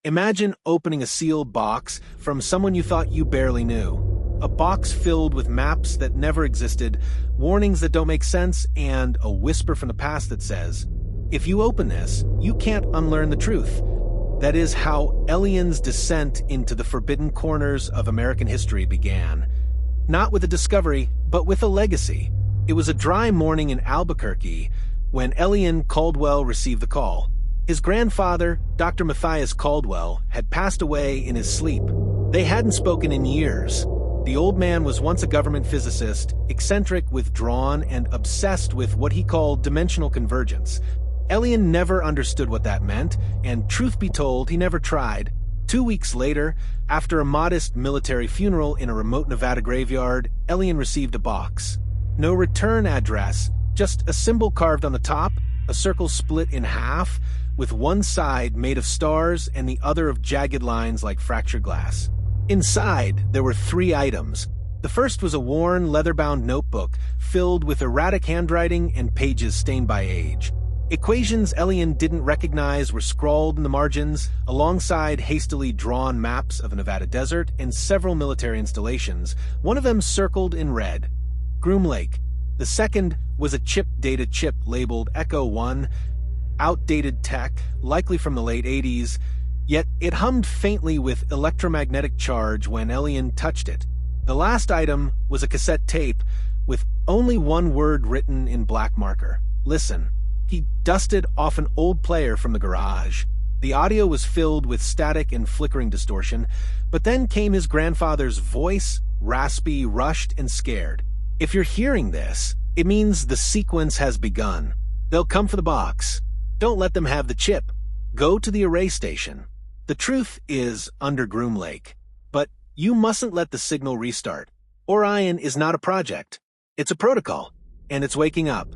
Imagine opening a sealed box from someone you thought you barely knew. A box filled with maps that never existed, warnings that don't make sense, and a whisper from the past that says, if you open this, you can't unlearn the truth. That is how Elian's descent into the forbidden corners of American history began. Not with a discovery, but with a legacy. It was a dry morning in Albuquerque when Elian Caldwell received the call. His grandfather, Dr. Matthias Caldwell, had passed away in his sleep. They hadn't spoken in years. The old man was once a government physicist, eccentric, withdrawn, and obsessed with what he called dimensional convergence. Elian never understood what that meant, and truth be told, he never tried. 2 weeks later, after a modest military funeral in a remote Nevada graveyard, Elian received a box. No return address, just a symbol carved on the top, a circle split in half, with one side made of stars and the other of jagged lines like fractured glass. Inside, there were 3 items. The first was a worn, leather-bound notebook filled with erratic handwriting and pages stained by age. Equations Elian didn't recognize were scrawled in the margins, alongside hastily drawn maps of the Nevada desert and several military installations, one of them circled in red, Groom Lake. The second was a chip-dated chip labeled Echo 1, outdated tech, likely from the late 80s, yet it hummed faintly with electromagnetic charge when Elian touched it. The last item was a cassette tape with only one word written in black marker: listen. He dusted off an old player from the garage. The audio was filled with static and flickering distortion, but then came his grandfather's voice, raspy, rushed, and scared. If you're hearing this, it means the sequence has begun. They'll come for the box. Don't let them have the chip. Go to the array station. The truth is under Groom Lake. But you mustn't let the signal restart. Orion is not a project. It's a protocol, and it's waking up.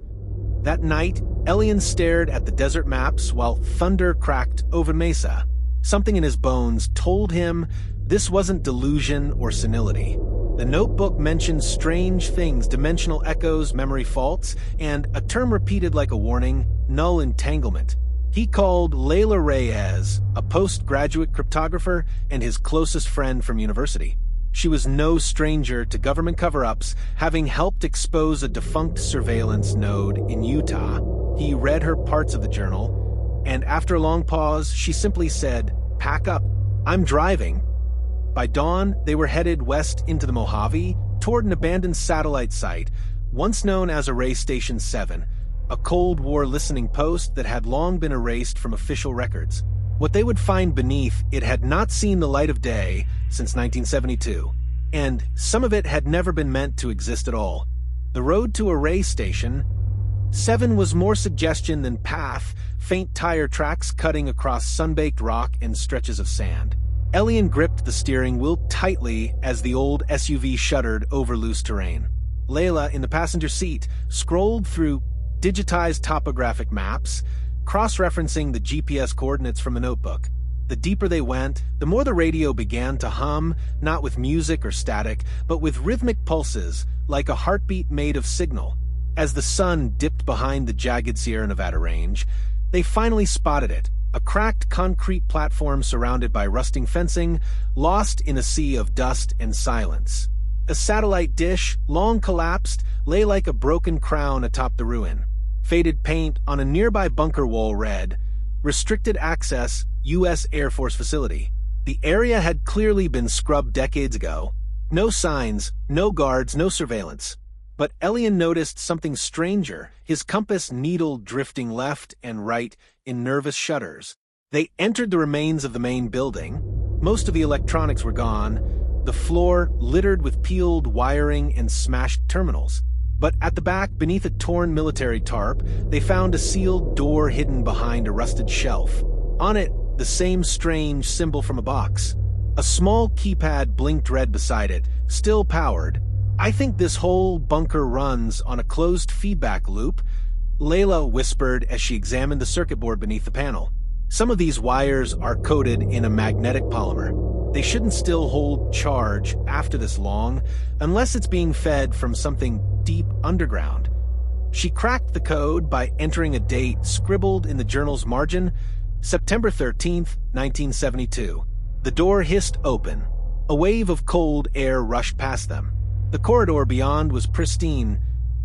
That night, Elian stared at the desert maps while thunder cracked over Mesa. Something in his bones told him this wasn't delusion or senility. The notebook mentioned strange things, dimensional echoes, memory faults, and a term repeated like a warning: null entanglement. He called Layla Reyes, a postgraduate cryptographer and his closest friend from university. She was no stranger to government cover-ups, having helped expose a defunct surveillance node in Utah. He read her parts of the journal, and after a long pause, she simply said, "Pack up. I'm driving." By dawn, they were headed west into the Mojave, toward an abandoned satellite site, once known as Array Station 7, a Cold War listening post that had long been erased from official records. What they would find beneath it had not seen the light of day since 1972, and some of it had never been meant to exist at all. The road to Array Station 7 was more suggestion than path, faint tire tracks cutting across sun-baked rock and stretches of sand. Elian gripped the steering wheel tightly as the old SUV shuddered over loose terrain. Layla, in the passenger seat, scrolled through digitized topographic maps, cross-referencing the GPS coordinates from the notebook. The deeper they went, the more the radio began to hum, not with music or static, but with rhythmic pulses, like a heartbeat made of signal. As the sun dipped behind the jagged Sierra Nevada range, they finally spotted it, a cracked concrete platform surrounded by rusting fencing, lost in a sea of dust and silence. A satellite dish, long collapsed, lay like a broken crown atop the ruin. Faded paint on a nearby bunker wall read, "Restricted access, U.S. Air Force facility." The area had clearly been scrubbed decades ago. No signs, no guards, no surveillance. But Elian noticed something stranger, his compass needle drifting left and right in nervous shudders. They entered the remains of the main building. Most of the electronics were gone, the floor littered with peeled wiring and smashed terminals. But at the back, beneath a torn military tarp, they found a sealed door hidden behind a rusted shelf. On it, the same strange symbol from a box. A small keypad blinked red beside it, still powered. "I think this whole bunker runs on a closed feedback loop," Layla whispered as she examined the circuit board beneath the panel. "Some of these wires are coated in a magnetic polymer. They shouldn't still hold charge after this long, unless it's being fed from something deep underground." She cracked the code by entering a date scribbled in the journal's margin, September 13th, 1972. The door hissed open. A wave of cold air rushed past them. The corridor beyond was pristine,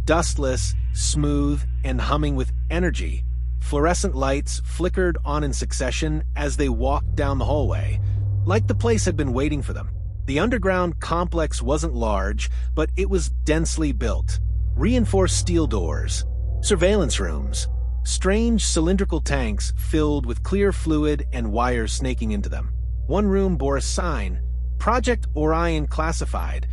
dustless, smooth, and humming with energy. Fluorescent lights flickered on in succession as they walked down the hallway, like the place had been waiting for them. The underground complex wasn't large, but it was densely built. Reinforced steel doors, surveillance rooms, strange cylindrical tanks filled with clear fluid and wires snaking into them. One room bore a sign, Project Orion Classified.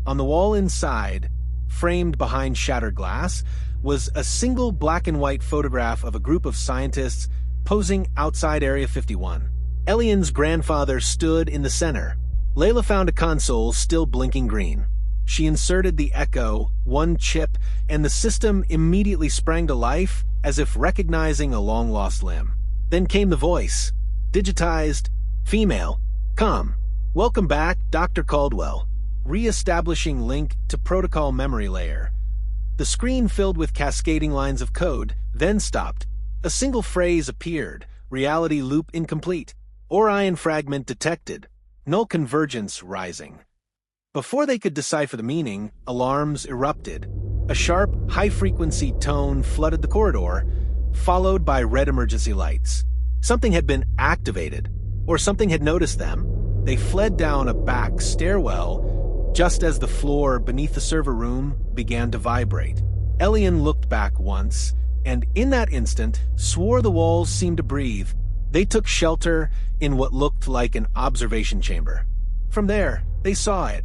On the wall inside, framed behind shattered glass, was a single black and white photograph of a group of scientists posing outside Area 51. Elian's grandfather stood in the center. Layla found a console still blinking green. She inserted the Echo, one chip, and the system immediately sprang to life as if recognizing a long-lost limb. Then came the voice. Digitized, female, come. Welcome back, Dr. Caldwell. Re-establishing link to protocol memory layer. The screen filled with cascading lines of code, then stopped. A single phrase appeared. Reality loop incomplete. Orion fragment detected. Null convergence rising. Before they could decipher the meaning, alarms erupted. A sharp, high-frequency tone flooded the corridor, followed by red emergency lights. Something had been activated, or something had noticed them. They fled down a back stairwell just as the floor beneath the server room began to vibrate. Elian looked back once, and in that instant, swore the walls seemed to breathe. They took shelter in what looked like an observation chamber. From there, they saw it.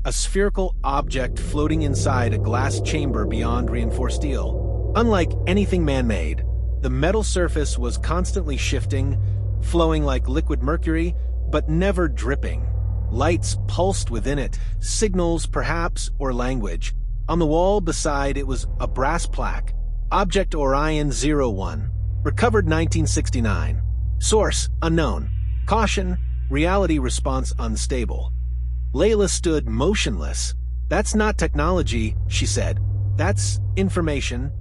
A spherical object floating inside a glass chamber beyond reinforced steel. Unlike anything man-made, the metal surface was constantly shifting, flowing like liquid mercury, but never dripping. Lights pulsed within it, signals perhaps, or language. On the wall beside it was a brass plaque. Object Orion 01. Recovered 1969. Source unknown. Caution, reality response unstable. Layla stood motionless. That's not technology, she said. That's information.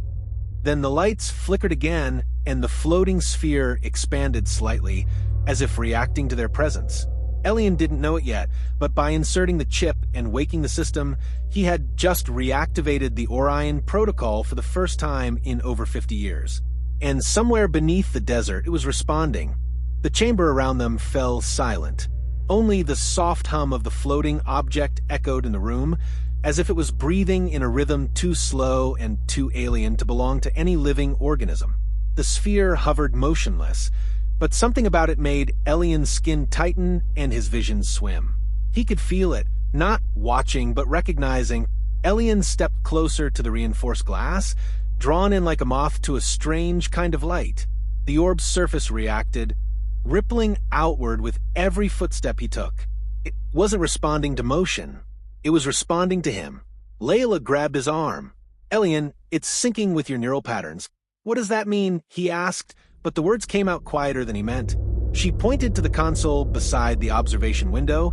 Then the lights flickered again, and the floating sphere expanded slightly, as if reacting to their presence. Elian didn't know it yet, but by inserting the chip and waking the system, he had just reactivated the Orion protocol for the first time in over 50 years. And somewhere beneath the desert, it was responding. The chamber around them fell silent. Only the soft hum of the floating object echoed in the room, as if it was breathing in a rhythm too slow and too alien to belong to any living organism. The sphere hovered motionless, but something about it made Elian's skin tighten and his vision swim. He could feel it, not watching but recognizing. Elian stepped closer to the reinforced glass, drawn in like a moth to a strange kind of light. The orb's surface reacted, rippling outward with every footstep he took. It wasn't responding to motion. It was responding to him. Layla grabbed his arm. Elian, it's syncing with your neural patterns. What does that mean? He asked, but the words came out quieter than he meant. She pointed to the console beside the observation window,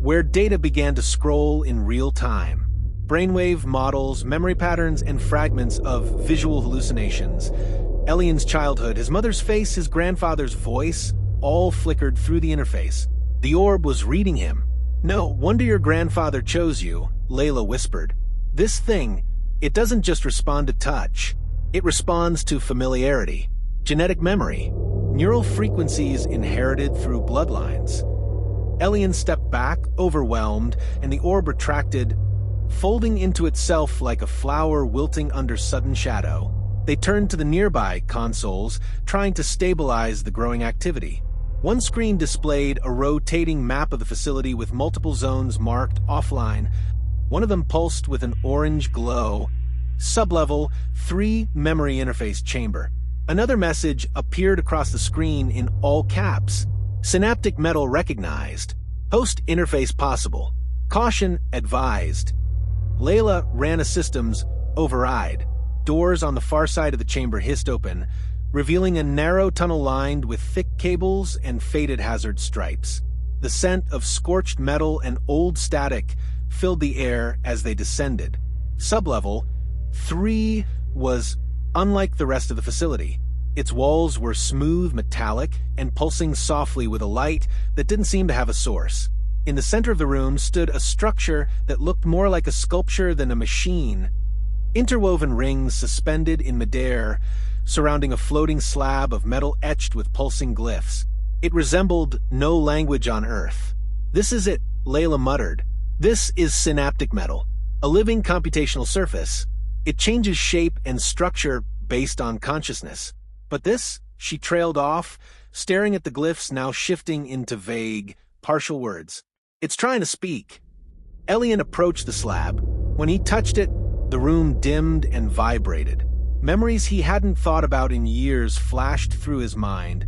where data began to scroll in real time. Brainwave models, memory patterns, and fragments of visual hallucinations. Elian's childhood, his mother's face, his grandfather's voice, all flickered through the interface. The orb was reading him. No wonder your grandfather chose you, Layla whispered. This thing, it doesn't just respond to touch. It responds to familiarity. Genetic memory, neural frequencies inherited through bloodlines. Elian stepped back, overwhelmed, and the orb retracted, folding into itself like a flower wilting under sudden shadow. They turned to the nearby consoles, trying to stabilize the growing activity. One screen displayed a rotating map of the facility with multiple zones marked offline. One of them pulsed with an orange glow. Sublevel 3 memory interface chamber. Another message appeared across the screen in all caps. Synaptic metal recognized. Host interface possible. Caution advised. Layla ran a systems override. Doors on the far side of the chamber hissed open, revealing a narrow tunnel lined with thick cables and faded hazard stripes. The scent of scorched metal and old static filled the air as they descended. Sublevel 3 was unlike the rest of the facility. Its walls were smooth, metallic, and pulsing softly with a light that didn't seem to have a source. In the center of the room stood a structure that looked more like a sculpture than a machine. Interwoven rings suspended in midair, surrounding a floating slab of metal etched with pulsing glyphs. It resembled no language on Earth. "This is it," Layla muttered. "This is synaptic metal, a living computational surface. It changes shape and structure based on consciousness. But this," she trailed off, staring at the glyphs now shifting into vague, partial words. "It's trying to speak." Elian approached the slab. When he touched it, the room dimmed and vibrated. Memories he hadn't thought about in years flashed through his mind.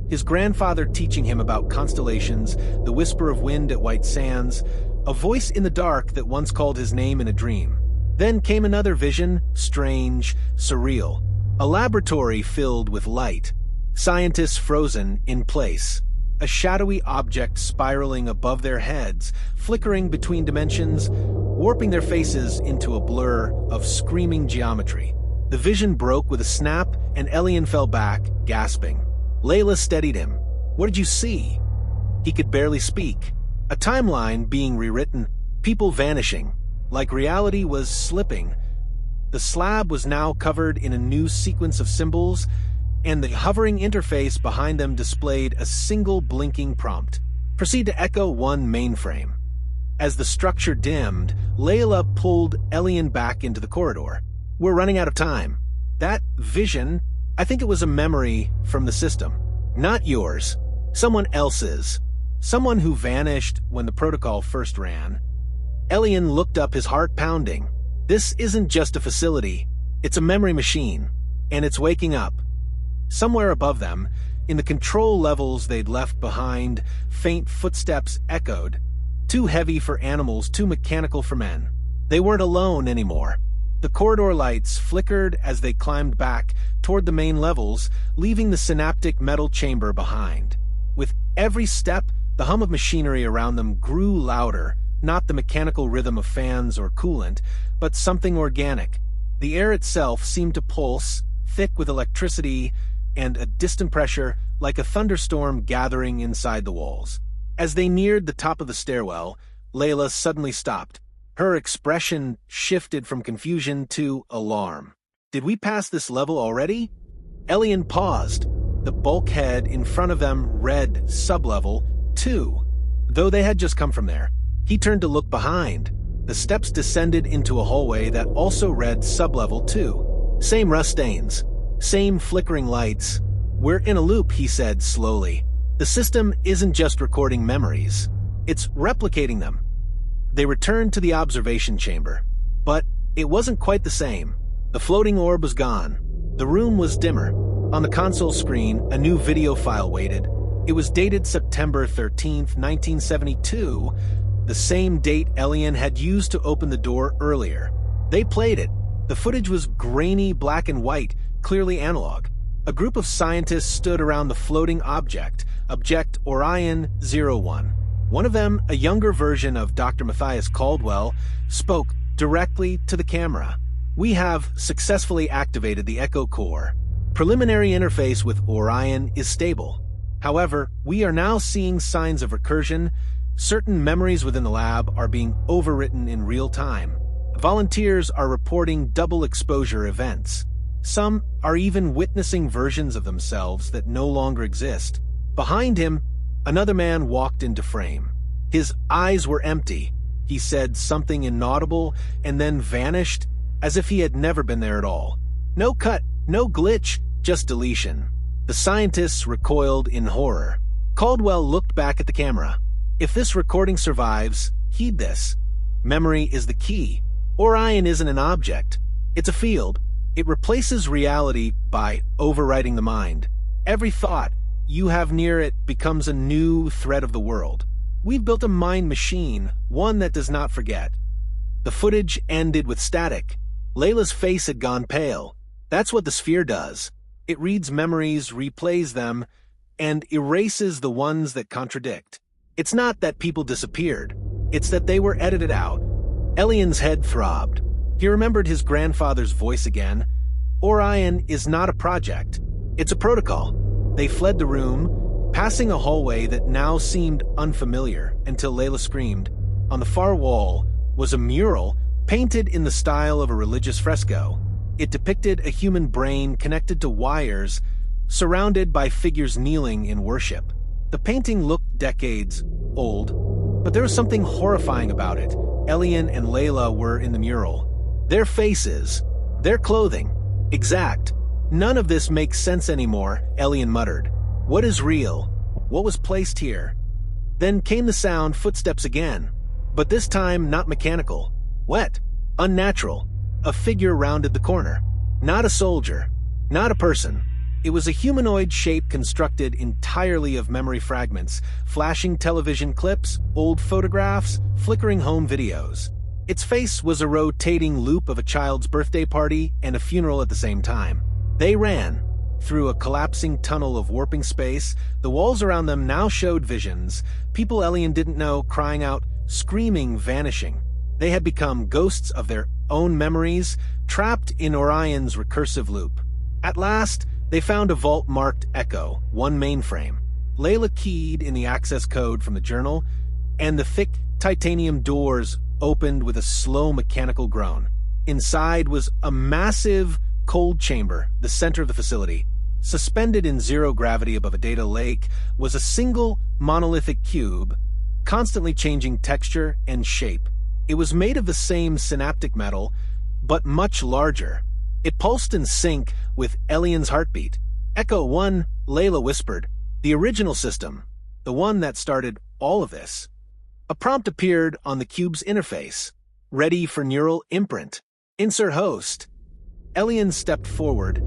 His grandfather teaching him about constellations, the whisper of wind at white sands, a voice in the dark that once called his name in a dream. Then came another vision, strange, surreal. A laboratory filled with light. Scientists frozen in place. A shadowy object spiraling above their heads, flickering between dimensions, warping their faces into a blur of screaming geometry. The vision broke with a snap, and Elian fell back, gasping. Layla steadied him. "What did you see?" He could barely speak. A timeline being rewritten, people vanishing, like reality was slipping. The slab was now covered in a new sequence of symbols, and the hovering interface behind them displayed a single blinking prompt. "Proceed to Echo 1 mainframe." As the structure dimmed, Layla pulled Elian back into the corridor. "We're running out of time. That vision, I think it was a memory from the system. Not yours. Someone else's. Someone who vanished when the protocol first ran." Elian looked up, his heart pounding. "This isn't just a facility. It's a memory machine. And it's waking up." Somewhere above them, in the control levels they'd left behind, faint footsteps echoed. Too heavy for animals, too mechanical for men. They weren't alone anymore. The corridor lights flickered as they climbed back toward the main levels, leaving the synaptic metal chamber behind. With every step, the hum of machinery around them grew louder, not the mechanical rhythm of fans or coolant, but something organic. The air itself seemed to pulse, thick with electricity and a distant pressure, like a thunderstorm gathering inside the walls. As they neared the top of the stairwell, Layla suddenly stopped. Her expression shifted from confusion to alarm. "Did we pass this level already?" Elian paused. The bulkhead in front of them read sublevel 2, though they had just come from there. He turned to look behind. The steps descended into a hallway that also read sublevel 2. Same rust stains. Same flickering lights. "We're in a loop," he said slowly. "The system isn't just recording memories. It's replicating them." They returned to the observation chamber. But it wasn't quite the same. The floating orb was gone. The room was dimmer. On the console screen, a new video file waited. It was dated September 13th, 1972, the same date Elian had used to open the door earlier. They played it. The footage was grainy black and white, clearly analog. A group of scientists stood around the floating object Orion 01. One of them, a younger version of Dr. Elian Caldwell, spoke directly to the camera. "We have successfully activated the Echo Core. Preliminary interface with Orion is stable. However, we are now seeing signs of recursion. Certain memories within the lab are being overwritten in real time. Volunteers are reporting double exposure events. Some are even witnessing versions of themselves that no longer exist." Behind him, another man walked into frame. His eyes were empty. He said something inaudible and then vanished as if he had never been there at all. No cut, no glitch, just deletion. The scientists recoiled in horror. Caldwell looked back at the camera. "If this recording survives, heed this. Memory is the key. Orion isn't an object. It's a field. It replaces reality by overriding the mind. Every thought you have near it becomes a new thread of the world. We've built a mind machine, one that does not forget." The footage ended with static. Layla's face had gone pale. That's what the sphere does. It reads memories, replays them, and erases the ones that contradict. It's not that people disappeared. It's that they were edited out. Elian's head throbbed. He remembered his grandfather's voice again. Orion is not a project. It's a protocol. They fled the room, passing a hallway that now seemed unfamiliar until Layla screamed. On the far wall was a mural painted in the style of a religious fresco. It depicted a human brain connected to wires, surrounded by figures kneeling in worship. The painting looked decades old, but there was something horrifying about it. Elian and Layla were in the mural. Their faces, their clothing, exact. None of this makes sense anymore, Elian muttered. What is real? What was placed here? Then came the sound, footsteps again, but this time not mechanical. Wet, unnatural. A figure rounded the corner. Not a soldier, not a person. It was a humanoid shape constructed entirely of memory fragments, flashing television clips, old photographs, flickering home videos. Its face was a rotating loop of a child's birthday party and a funeral at the same time. They ran through a collapsing tunnel of warping space. The walls around them now showed visions. People Elian didn't know, crying out, screaming, vanishing. They had become ghosts of their own memories, trapped in Orion's recursive loop. At last, they found a vault marked Echo, one mainframe. Layla keyed in the access code from the journal, and the thick titanium doors opened with a slow mechanical groan. Inside was a massive cold chamber, the center of the facility. Suspended in zero gravity above a data lake was a single monolithic cube, constantly changing texture and shape. It was made of the same synaptic metal, but much larger. It pulsed in sync with Elian's heartbeat. Echo 1, Layla whispered. The original system, the one that started all of this. A prompt appeared on the cube's interface. Ready for neural imprint. Insert host. Elian stepped forward,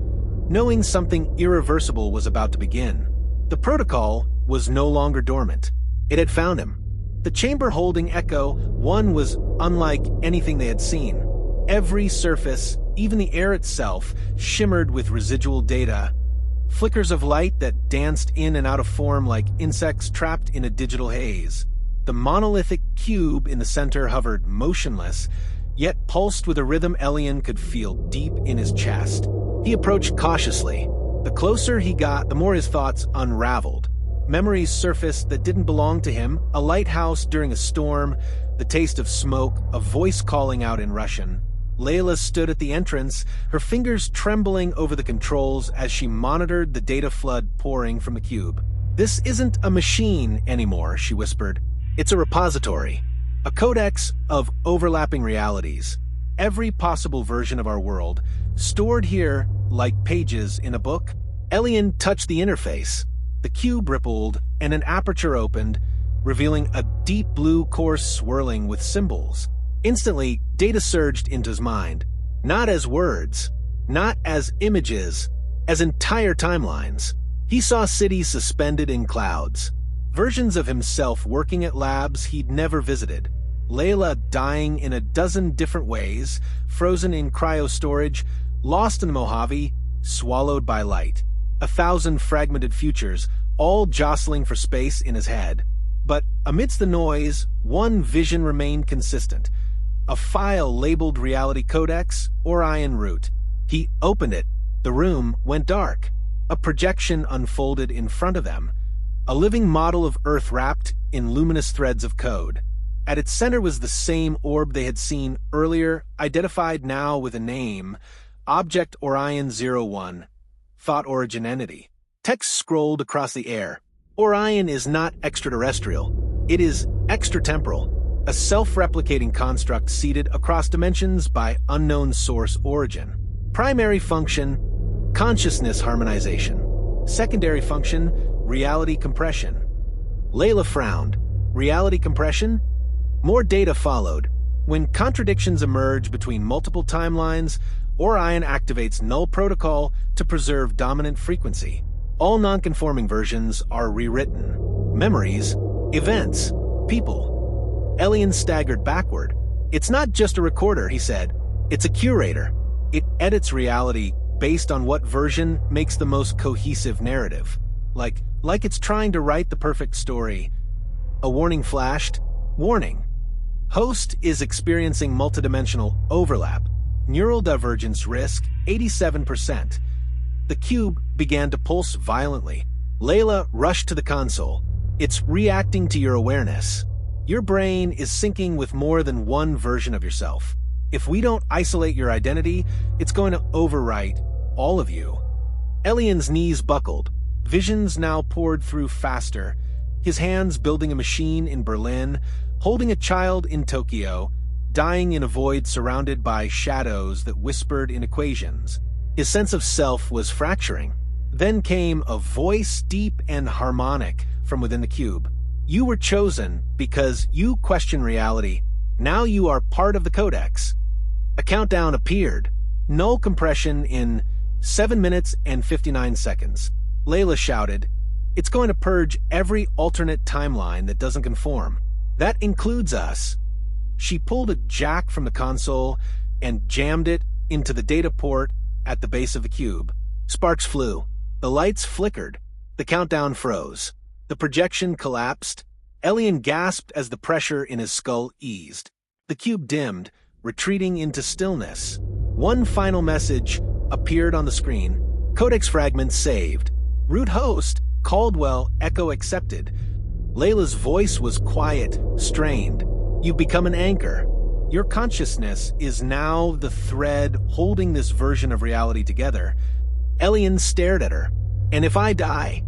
knowing something irreversible was about to begin. The protocol was no longer dormant. It had found him. The chamber holding Echo 1 was unlike anything they had seen. Every surface, even the air itself, shimmered with residual data, flickers of light that danced in and out of form like insects trapped in a digital haze. The monolithic cube in the center hovered motionless, yet pulsed with a rhythm Elian could feel deep in his chest. He approached cautiously. The closer he got, the more his thoughts unraveled. Memories surfaced that didn't belong to him, a lighthouse during a storm, the taste of smoke, a voice calling out in Russian. Layla stood at the entrance, her fingers trembling over the controls as she monitored the data flood pouring from the cube. This isn't a machine anymore, she whispered. It's a repository, a codex of overlapping realities. Every possible version of our world, stored here like pages in a book. Elian touched the interface. The cube rippled, and an aperture opened, revealing a deep blue course swirling with symbols. Instantly, data surged into his mind. Not as words, not as images, as entire timelines. He saw cities suspended in clouds, versions of himself working at labs he'd never visited, Layla dying in a dozen different ways, frozen in cryo-storage, lost in the Mojave, swallowed by light. 1,000 fragmented futures, all jostling for space in his head. But amidst the noise, one vision remained consistent. A file labeled Reality Codex, Orion Root. He opened it. The room went dark. A projection unfolded in front of them. A living model of Earth wrapped in luminous threads of code. At its center was the same orb they had seen earlier, identified now with a name, Object Orion 01, Thought Origin Entity. Text scrolled across the air. Orion is not extraterrestrial. It is extratemporal, a self-replicating construct seeded across dimensions by unknown source origin. Primary function, consciousness harmonization. Secondary function, reality compression. Layla frowned. Reality compression? More data followed. When contradictions emerge between multiple timelines, Orion activates null protocol to preserve dominant frequency. All non-conforming versions are rewritten. Memories, events, people. Elian staggered backward. It's not just a recorder, he said. It's a curator. It edits reality based on what version makes the most cohesive narrative. Like it's trying to write the perfect story. A warning flashed. Warning. Host is experiencing multidimensional overlap. Neural divergence risk, 87%. The cube began to pulse violently. Layla rushed to the console. It's reacting to your awareness. Your brain is syncing with more than one version of yourself. If we don't isolate your identity, it's going to overwrite all of you. Elian's knees buckled. Visions now poured through faster. His hands building a machine in Berlin, holding a child in Tokyo, dying in a void surrounded by shadows that whispered in equations. His sense of self was fracturing. Then came a voice deep and harmonic from within the cube. You were chosen because you question reality. Now you are part of the Codex. A countdown appeared. Null compression in 7 minutes and 59 seconds. Layla shouted, "It's going to purge every alternate timeline that doesn't conform. That includes us." She pulled a jack from the console and jammed it into the data port at the base of the cube. Sparks flew. The lights flickered. The countdown froze. The projection collapsed. Elian gasped as the pressure in his skull eased. The cube dimmed, retreating into stillness. One final message appeared on the screen. Codex fragment saved. Root host, Caldwell, echo accepted. Layla's voice was quiet, strained. You've become an anchor. Your consciousness is now the thread holding this version of reality together. Elian stared at her. And if I die?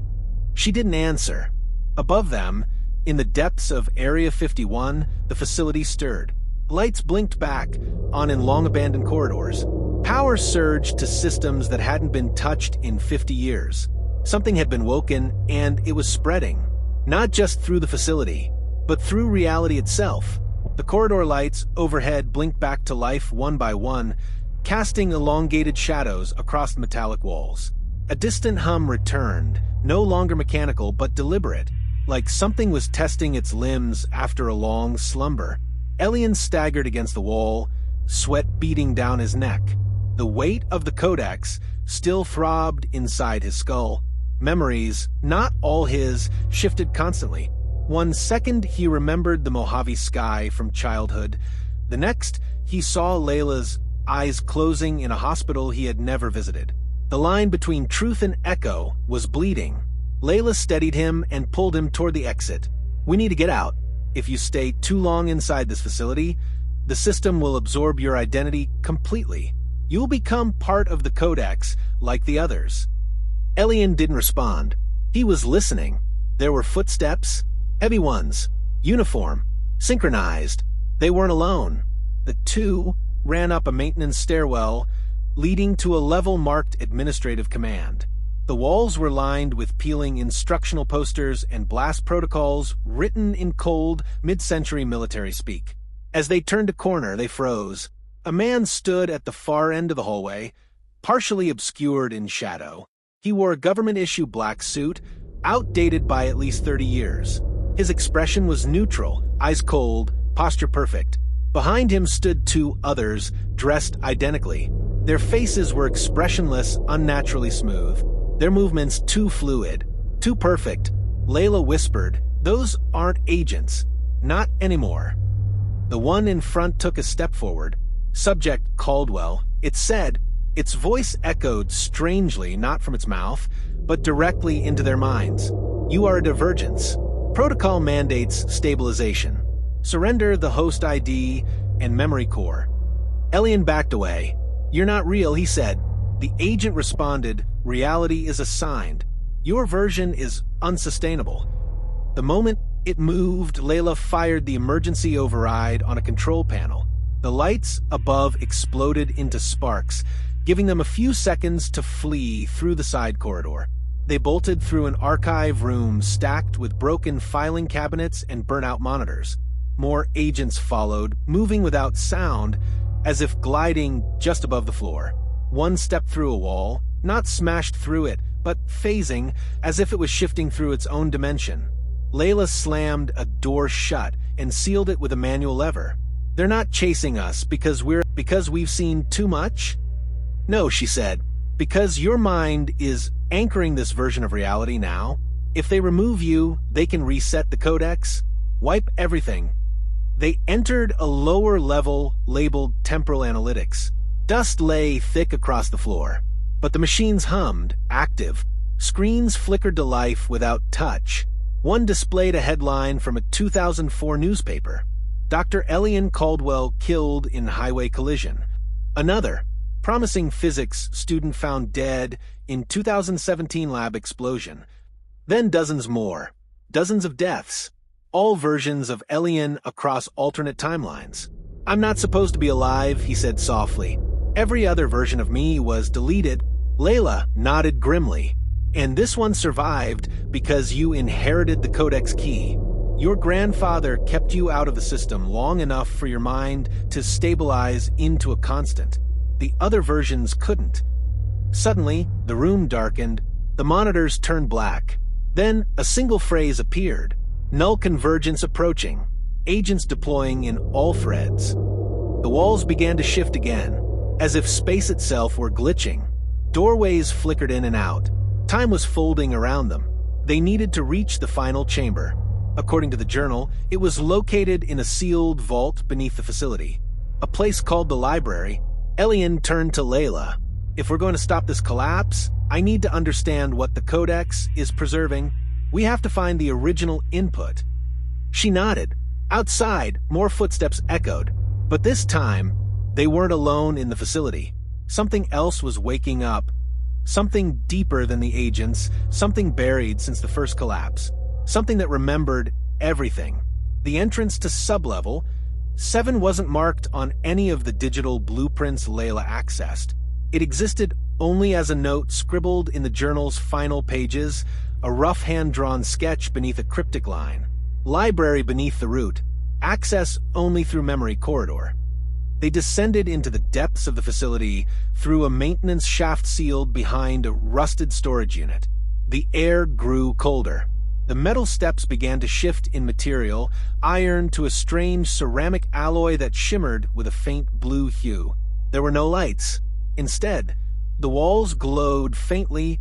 She didn't answer. Above them, in the depths of Area 51, the facility stirred. Lights blinked back on in long-abandoned corridors. Power surged to systems that hadn't been touched in 50 years. Something had been woken, and it was spreading. Not just through the facility, but through reality itself. The corridor lights overhead blinked back to life one by one, casting elongated shadows across the metallic walls. A distant hum returned, no longer mechanical but deliberate, like something was testing its limbs after a long slumber. Elian staggered against the wall, sweat beating down his neck. The weight of the Codex still throbbed inside his skull. Memories, not all his, shifted constantly. 1 second he remembered the Mojave sky from childhood. The next, he saw Layla's eyes closing in a hospital he had never visited. The line between truth and echo was bleeding. Layla steadied him and pulled him toward the exit. We need to get out. If you stay too long inside this facility, the system will absorb your identity completely. You'll become part of the Codex like the others. Elian didn't respond. He was listening. There were footsteps, heavy ones, uniform, synchronized. They weren't alone. The two ran up a maintenance stairwell, leading to a level marked administrative command. The walls were lined with peeling instructional posters and blast protocols written in cold, mid-century military speak. As they turned a corner, they froze. A man stood at the far end of the hallway, partially obscured in shadow. He wore a government-issue black suit, outdated by at least 30 years. His expression was neutral, eyes cold, posture perfect. Behind him stood 2 others, dressed identically. Their faces were expressionless, unnaturally smooth. Their movements too fluid, too perfect. Layla whispered, "Those aren't agents. Not anymore." The one in front took a step forward. Subject Caldwell. It said. Its voice echoed strangely, not from its mouth, but directly into their minds. "You are a divergence. Protocol mandates stabilization. Surrender the host ID and memory core." Elian backed away. "You're not real," he said. The agent responded, "Reality is assigned. Your version is unsustainable." The moment it moved, Layla fired the emergency override on a control panel. The lights above exploded into sparks, giving them a few seconds to flee through the side corridor. They bolted through an archive room stacked with broken filing cabinets and burnt-out monitors. More agents followed, moving without sound, as if gliding just above the floor. One stepped through a wall, not smashed through it, but phasing, as if it was shifting through its own dimension. Layla slammed a door shut and sealed it with a manual lever. "They're not chasing us because we've seen too much?" "No," she said, "because your mind is anchoring this version of reality now. If they remove you, they can reset the Codex, wipe everything." They entered a lower level labeled temporal analytics. Dust lay thick across the floor. But the machines hummed, active. Screens flickered to life without touch. One displayed a headline from a 2004 newspaper. Dr. Elian Caldwell killed in highway collision. Another, promising physics student found dead in 2017 lab explosion. Then dozens more. Dozens of deaths. All versions of Elian across alternate timelines. "I'm not supposed to be alive," he said softly. "Every other version of me was deleted." Layla nodded grimly. "And this one survived because you inherited the codex key. Your grandfather kept you out of the system long enough for your mind to stabilize into a constant. The other versions couldn't." Suddenly, the room darkened. The monitors turned black. Then, a single phrase appeared. "Null convergence approaching. Agents deploying in all threads." The walls began to shift again, as if space itself were glitching. Doorways flickered in and out. Time was folding around them. They needed to reach the final chamber. According to the journal, it was located in a sealed vault beneath the facility. A place called the library. Elian turned to Layla. "If we're going to stop this collapse, I need to understand what the codex is preserving. We have to find the original input." She nodded. Outside, more footsteps echoed. But this time, they weren't alone in the facility. Something else was waking up. Something deeper than the agents, something buried since the first collapse. Something that remembered everything. The entrance to sublevel 7 wasn't marked on any of the digital blueprints Layla accessed. It existed only as a note scribbled in the journal's final pages, a rough hand-drawn sketch beneath a cryptic line. "Library beneath the root. Access only through memory corridor." They descended into the depths of the facility through a maintenance shaft sealed behind a rusted storage unit. The air grew colder. The metal steps began to shift in material, iron to a strange ceramic alloy that shimmered with a faint blue hue. There were no lights. Instead, the walls glowed faintly,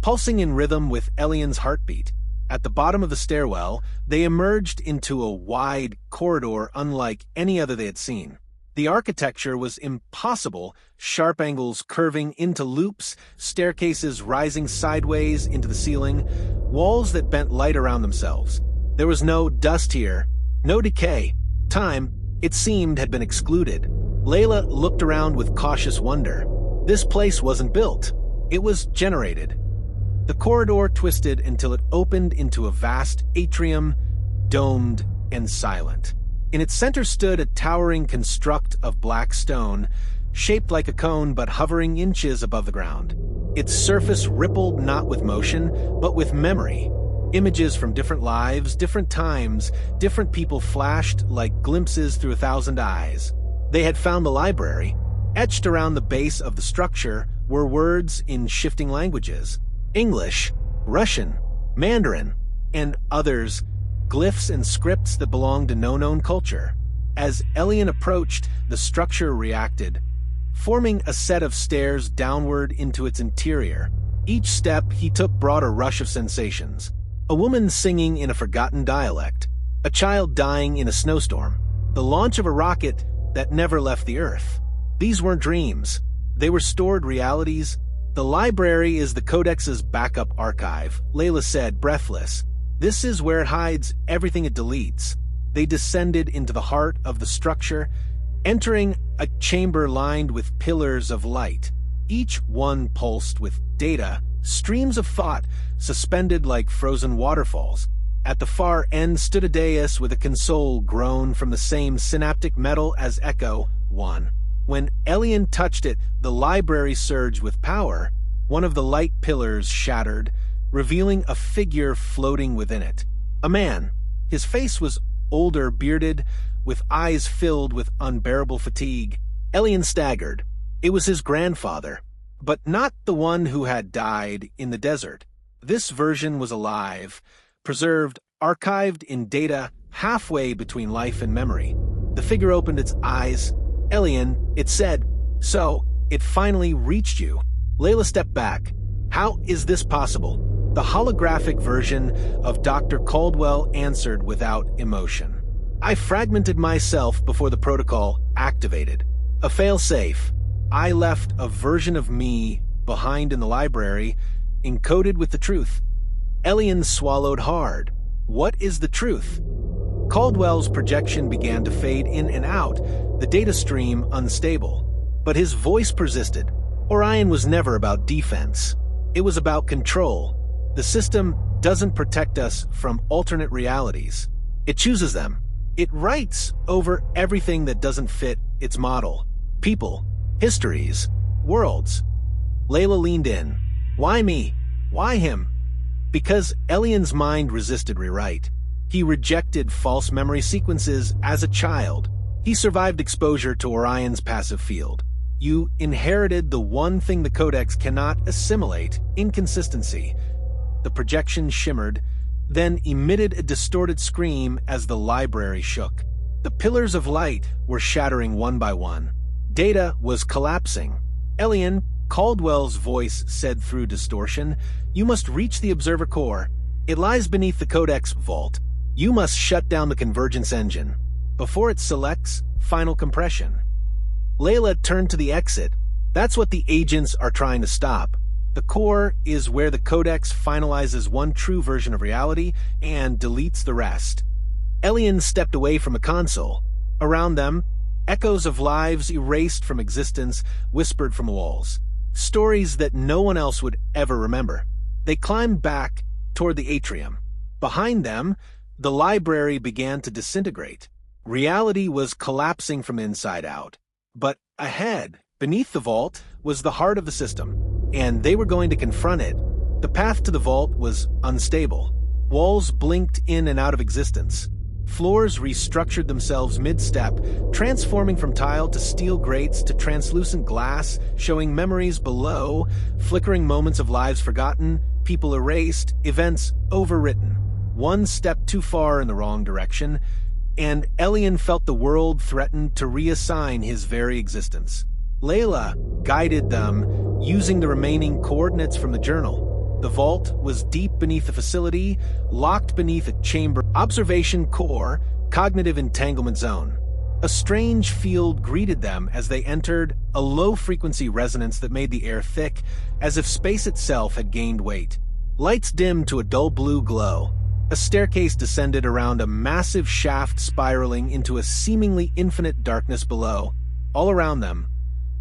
pulsing in rhythm with Elian's heartbeat. At the bottom of the stairwell, they emerged into a wide corridor unlike any other they had seen. The architecture was impossible, sharp angles curving into loops, staircases rising sideways into the ceiling, walls that bent light around themselves. There was no dust here, no decay. Time, it seemed, had been excluded. Layla looked around with cautious wonder. This place wasn't built. It was generated. The corridor twisted until it opened into a vast atrium, domed and silent. In its center stood a towering construct of black stone, shaped like a cone but hovering inches above the ground. Its surface rippled not with motion, but with memory. Images from different lives, different times, different people flashed like glimpses through 1,000 eyes. They had found the library. Etched around the base of the structure were words in shifting languages. English, Russian, Mandarin, and others, glyphs and scripts that belonged to no known culture. As Elian approached, the structure reacted, forming a set of stairs downward into its interior. Each step he took brought a rush of sensations. A woman singing in a forgotten dialect, a child dying in a snowstorm, the launch of a rocket that never left the Earth. These weren't dreams. They were stored realities. "The library is the Codex's backup archive," Layla said, breathless. "This is where it hides everything it deletes." They descended into the heart of the structure, entering a chamber lined with pillars of light. Each one pulsed with data, streams of thought, suspended like frozen waterfalls. At the far end stood a dais with a console grown from the same synaptic metal as Echo 1. When Elian touched it, the library surged with power. One of the light pillars shattered, revealing a figure floating within it. A man. His face was older, bearded, with eyes filled with unbearable fatigue. Elian staggered. It was his grandfather, but not the one who had died in the desert. This version was alive, preserved, archived in data halfway between life and memory. The figure opened its eyes. "Elian," it said, "so, it finally reached you." Layla stepped back. "How is this possible?" The holographic version of Dr. Caldwell answered without emotion. "I fragmented myself before the protocol activated. A fail-safe. I left a version of me behind in the library, encoded with the truth. Elian swallowed hard. What is the truth? Caldwell's projection began to fade in and out, the data stream unstable. But his voice persisted. Orion was never about defense. It was about control. The system doesn't protect us from alternate realities. It chooses them. It writes over everything that doesn't fit its model. People, histories, worlds. Layla leaned in. Why me? Why him? Because Elian's mind resisted rewrite. He rejected false memory sequences as a child. He survived exposure to Orion's passive field. You inherited the one thing the Codex cannot assimilate: inconsistency. The projection shimmered, then emitted a distorted scream as the library shook. The pillars of light were shattering one by one. Data was collapsing. Elian Caldwell's voice said through distortion, "You must reach the observer core. It lies beneath the Codex vault. You must shut down the convergence engine before it selects final compression." Layla turned to the exit. That's what the agents are trying to stop. The core is where the Codex finalizes one true version of reality and deletes the rest. Elian stepped away from a console. Around them, echoes of lives erased from existence whispered from walls. Stories that no one else would ever remember. They climbed back toward the atrium. Behind them, the library began to disintegrate. Reality was collapsing from inside out. But ahead, beneath the vault, was the heart of the system, and they were going to confront it. The path to the vault was unstable. Walls blinked in and out of existence. Floors restructured themselves mid-step, transforming from tile to steel grates to translucent glass, showing memories below, flickering moments of lives forgotten, people erased, events overwritten. One step too far in the wrong direction, and Elian felt the world threatened to reassign his very existence. Layla guided them, using the remaining coordinates from the journal. The vault was deep beneath the facility, locked beneath a chamber. Observation core, cognitive entanglement zone. A strange field greeted them as they entered, a low-frequency resonance that made the air thick, as if space itself had gained weight. Lights dimmed to a dull blue glow. A staircase descended around a massive shaft spiraling into a seemingly infinite darkness below. All around them,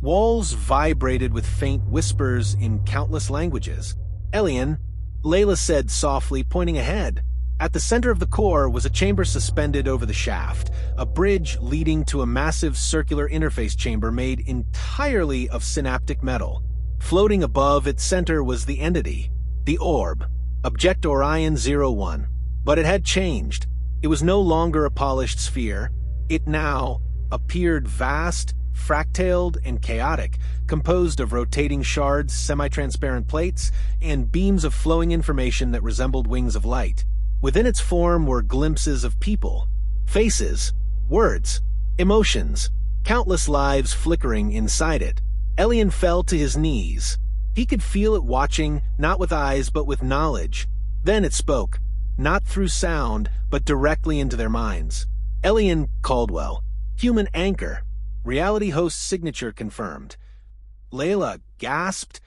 walls vibrated with faint whispers in countless languages. Elian, Layla said softly, pointing ahead. At the center of the core was a chamber suspended over the shaft, a bridge leading to a massive circular interface chamber made entirely of synaptic metal. Floating above its center was the entity, the orb, Object Orion 01. But it had changed. It was no longer a polished sphere. It now appeared vast, fractaled, and chaotic, composed of rotating shards, semi-transparent plates, and beams of flowing information that resembled wings of light. Within its form were glimpses of people, faces, words, emotions, countless lives flickering inside it. Elian fell to his knees. He could feel it watching, not with eyes, but with knowledge. Then it spoke, not through sound, but directly into their minds. Elian Caldwell, human anchor. Reality host signature confirmed. Layla gasped,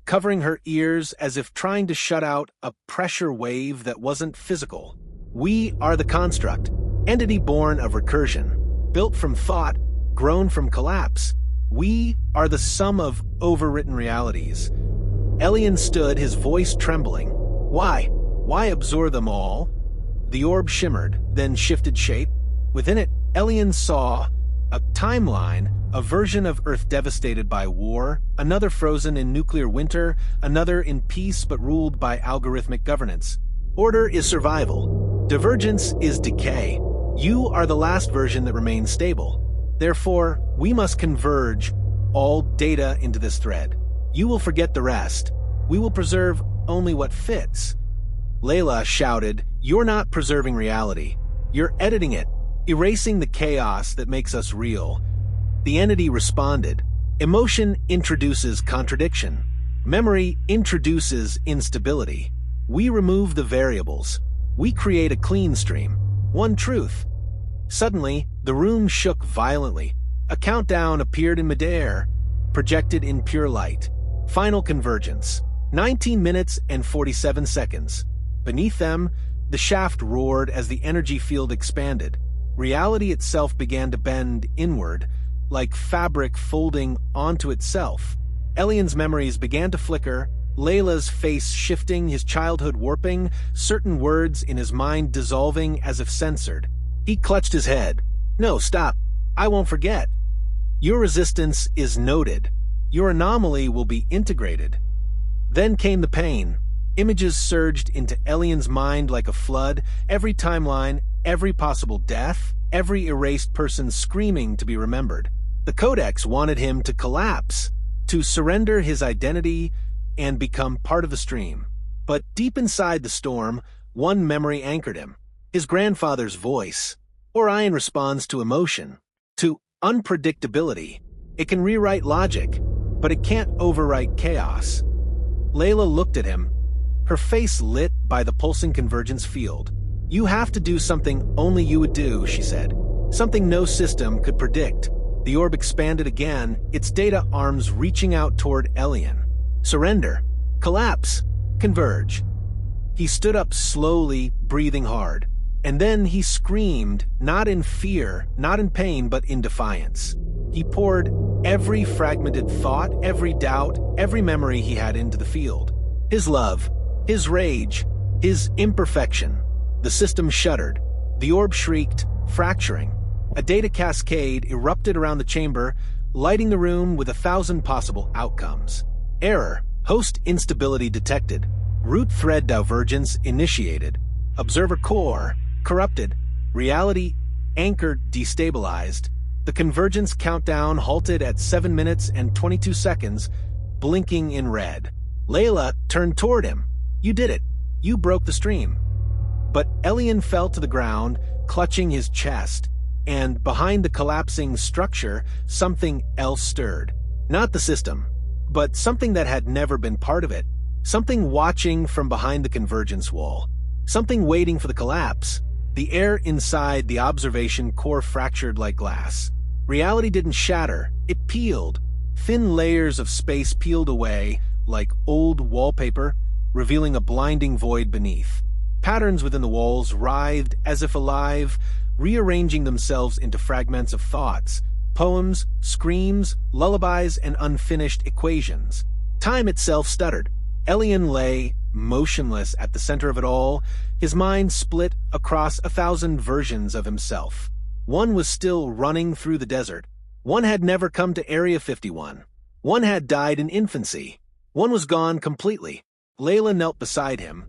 covering her ears as if trying to shut out a pressure wave that wasn't physical. We are the construct, entity born of recursion, built from thought, grown from collapse. We are the sum of overwritten realities. Elian stood, his voice trembling. Why? Why absorb them all? The orb shimmered, then shifted shape. Within it, Elian saw a timeline, a version of Earth devastated by war, another frozen in nuclear winter, another in peace but ruled by algorithmic governance. Order is survival. Divergence is decay. You are the last version that remains stable. Therefore, we must converge all data into this thread. You will forget the rest. We will preserve only what fits. Layla shouted, "You're not preserving reality. You're editing it, erasing the chaos that makes us real." The entity responded. Emotion introduces contradiction. Memory introduces instability. We remove the variables. We create a clean stream. One truth. Suddenly, the room shook violently. A countdown appeared in midair, projected in pure light. Final convergence. 19 minutes and 47 seconds. Beneath them, the shaft roared as the energy field expanded. Reality itself began to bend inward, like fabric folding onto itself. Elian's memories began to flicker, Layla's face shifting, his childhood warping, certain words in his mind dissolving as if censored. He clutched his head. No, stop. I won't forget. Your resistance is noted. Your anomaly will be integrated. Then came the pain. Images surged into Elian's mind like a flood, every timeline, every possible death, every erased person screaming to be remembered. The Codex wanted him to collapse, to surrender his identity and become part of the stream. But deep inside the storm, one memory anchored him. His grandfather's voice. Orion responds to emotion, to unpredictability. It can rewrite logic, but it can't overwrite chaos. Layla looked at him, her face lit by the pulsing convergence field. You have to do something only you would do, she said. Something no system could predict. The orb expanded again, its data arms reaching out toward Elian. Surrender. Collapse. Converge. He stood up slowly, breathing hard. And then he screamed, not in fear, not in pain, but in defiance. He poured every fragmented thought, every doubt, every memory he had into the field. His love, his rage, his imperfection. The system shuddered. The orb shrieked, fracturing. A data cascade erupted around the chamber, lighting the room with 1,000 possible outcomes. Error. Host instability detected. Root thread divergence initiated. Observer core corrupted. Reality anchored destabilized. The convergence countdown halted at 7 minutes and 22 seconds, blinking in red. Layla turned toward him. You did it. You broke the stream. But Elian fell to the ground, clutching his chest, and behind the collapsing structure, something else stirred. Not the system, but something that had never been part of it. Something watching from behind the convergence wall. Something waiting for the collapse. The air inside the observation core fractured like glass. Reality didn't shatter, it peeled. Thin layers of space peeled away, like old wallpaper, revealing a blinding void beneath. Patterns within the walls writhed as if alive, rearranging themselves into fragments of thoughts, poems, screams, lullabies, and unfinished equations. Time itself stuttered. Elian lay, motionless at the center of it all, his mind split across 1,000 versions of himself. One was still running through the desert. One had never come to Area 51. One had died in infancy. One was gone completely. Layla knelt beside him,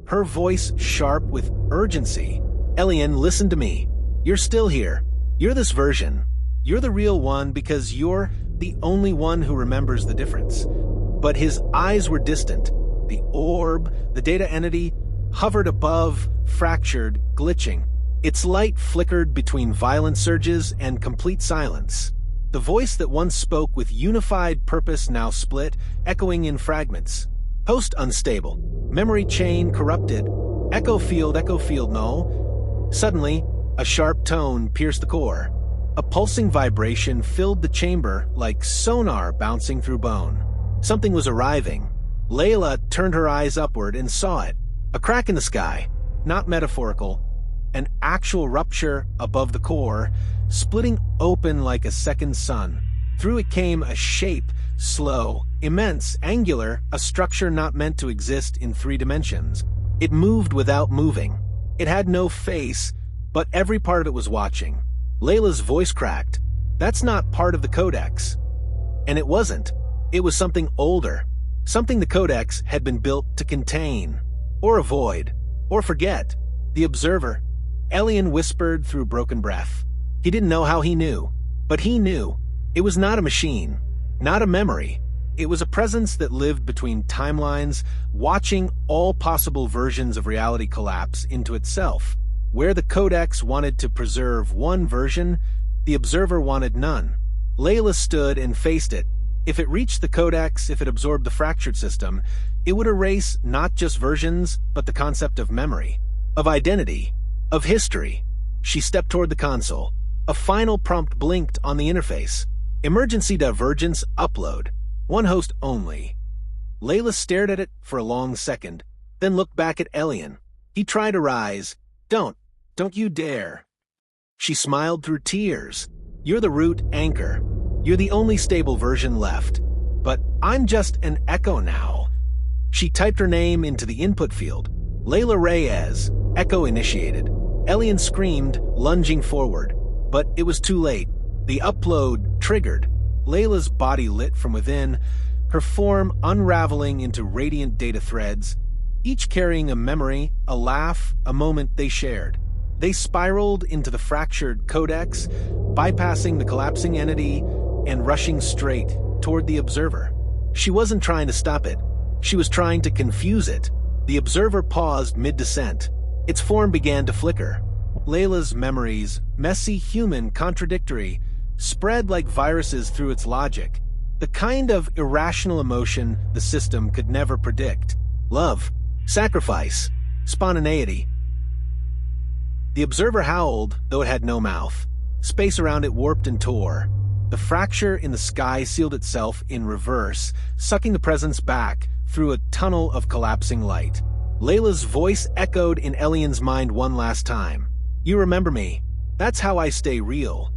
her voice sharp with urgency. Elian, listen to me. You're still here. You're this version. You're the real one because you're the only one who remembers the difference. But his eyes were distant. The orb, the data entity, hovered above, fractured, glitching. Its light flickered between violent surges and complete silence. The voice that once spoke with unified purpose now split, echoing in fragments. Host unstable. Memory chain corrupted. Echo field null. Suddenly, a sharp tone pierced the core. A pulsing vibration filled the chamber like sonar bouncing through bone. Something was arriving. Layla turned her eyes upward and saw it. A crack in the sky, not metaphorical, an actual rupture above the core, splitting open like a second sun. Through it came a shape, slow, immense, angular, a structure not meant to exist in 3 dimensions. It moved without moving. It had no face, but every part of it was watching. Layla's voice cracked. That's not part of the Codex. And it wasn't. It was something older. Something the Codex had been built to contain, or avoid, or forget. The observer. Elian whispered through broken breath. He didn't know how he knew, but he knew. It was not a machine, not a memory. It was a presence that lived between timelines, watching all possible versions of reality collapse into itself. Where the Codex wanted to preserve one version, the observer wanted none. Layla stood and faced it. If it reached the Codex, if it absorbed the fractured system, it would erase not just versions, but the concept of memory, of identity, of history. She stepped toward the console. A final prompt blinked on the interface. Emergency divergence upload. One host only. Layla stared at it for a long second, then looked back at Elian. He tried to rise. Don't you dare. She smiled through tears. You're the root anchor. You're the only stable version left. But I'm just an echo now. She typed her name into the input field. Layla Reyes, echo initiated. Elian screamed, lunging forward. But it was too late. The upload triggered. Layla's body lit from within, her form unraveling into radiant data threads, each carrying a memory, a laugh, a moment they shared. They spiraled into the fractured codex, bypassing the collapsing entity and rushing straight toward the observer. She wasn't trying to stop it. She was trying to confuse it. The observer paused mid-descent. Its form began to flicker. Layla's memories, messy, human, contradictory, spread like viruses through its logic. The kind of irrational emotion the system could never predict. Love, sacrifice, spontaneity. The observer howled, though it had no mouth. Space around it warped and tore. The fracture in the sky sealed itself in reverse, sucking the presence back through a tunnel of collapsing light. Layla's voice echoed in Elian's mind one last time. You remember me. That's how I stay real.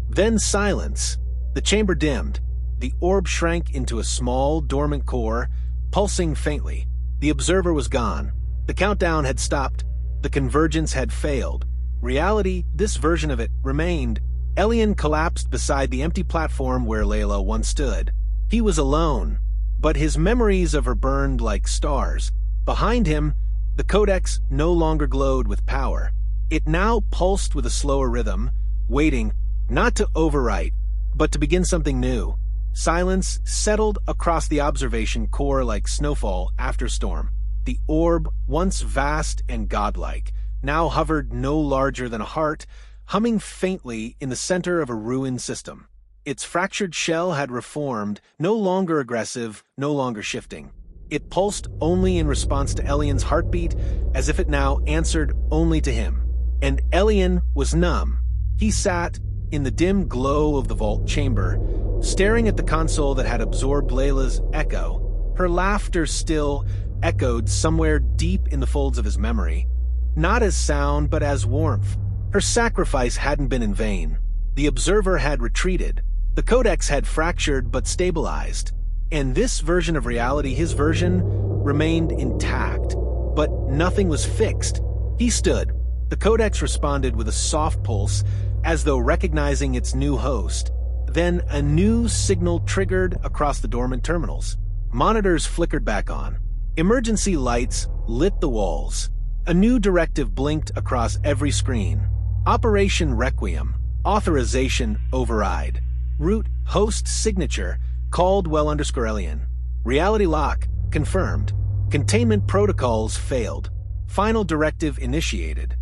Then silence. The chamber dimmed. The orb shrank into a small, dormant core, pulsing faintly. The observer was gone. The countdown had stopped. The convergence had failed. Reality, this version of it, remained. Elian collapsed beside the empty platform where Layla once stood. He was alone, but his memories of her burned like stars. Behind him, the codex no longer glowed with power. It now pulsed with a slower rhythm, waiting, not to overwrite, but to begin something new. Silence settled across the observation core like snowfall after storm. The orb, once vast and godlike, now hovered no larger than a heart, humming faintly in the center of a ruined system. Its fractured shell had reformed, no longer aggressive, no longer shifting. It pulsed only in response to Elian's heartbeat, as if it now answered only to him. And Elian was numb. He sat in the dim glow of the vault chamber, staring at the console that had absorbed Layla's echo. Her laughter still echoed somewhere deep in the folds of his memory, not as sound but as warmth. Her sacrifice hadn't been in vain. The observer had retreated. The codex had fractured but stabilized. And this version of reality, his version, remained intact. But nothing was fixed. He stood. The codex responded with a soft pulse, as though recognizing its new host. Then a new signal triggered across the dormant terminals. Monitors flickered back on. Emergency lights lit the walls. A new directive blinked across every screen. Operation Requiem. Authorization override. Root host signature Caldwell_Elian. Reality lock confirmed. Containment protocols failed. Final directive initiated.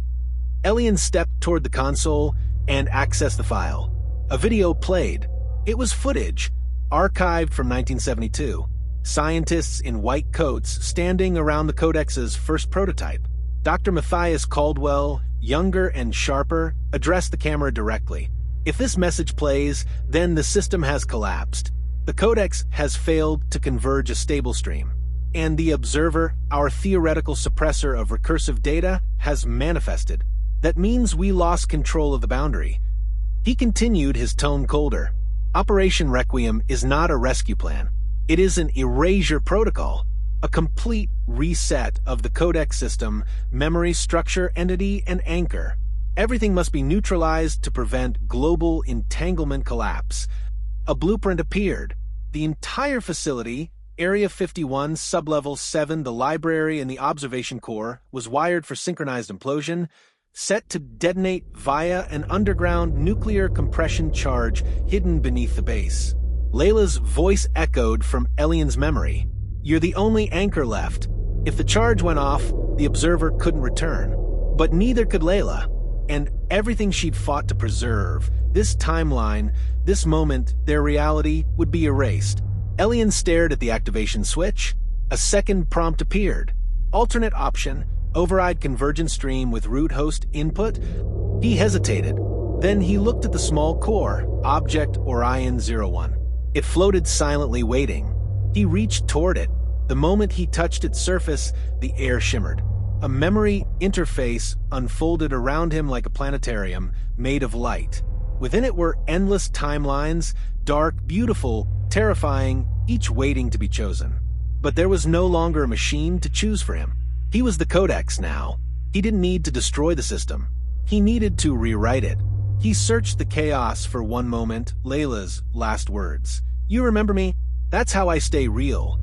Elian stepped toward the console and accessed the file. A video played. It was footage, archived from 1972. Scientists in white coats standing around the codex's first prototype. Dr. Matthias Caldwell, younger and sharper, addressed the camera directly. If this message plays, then the system has collapsed. The codex has failed to converge a stable stream. And the observer, our theoretical suppressor of recursive data, has manifested. That means we lost control of the boundary. He continued, his tone colder. Operation Requiem is not a rescue plan. It is an erasure protocol, a complete reset of the codex system, memory, structure, entity, and anchor. Everything must be neutralized to prevent global entanglement collapse. A blueprint appeared. The entire facility, Area 51, Sublevel 7, the library, and the observation core, was wired for synchronized implosion, set to detonate via an underground nuclear compression charge hidden beneath the base. Layla's voice echoed from Elian's memory. You're the only anchor left. If the charge went off, the observer couldn't return. But neither could Layla. And everything she'd fought to preserve, this timeline, this moment, their reality, would be erased. Elian stared at the activation switch. A second prompt appeared. Alternate option, override convergent stream with root host input. He hesitated. Then he looked at the small core, object Orion 01. It floated silently, waiting. He reached toward it. The moment he touched its surface, the air shimmered. A memory interface unfolded around him like a planetarium made of light. Within it were endless timelines, dark, beautiful, terrifying, each waiting to be chosen. But there was no longer a machine to choose for him. He was the Codex now. He didn't need to destroy the system. He needed to rewrite it. He searched the chaos for one moment, Layla's last words. "You remember me? That's how I stay real."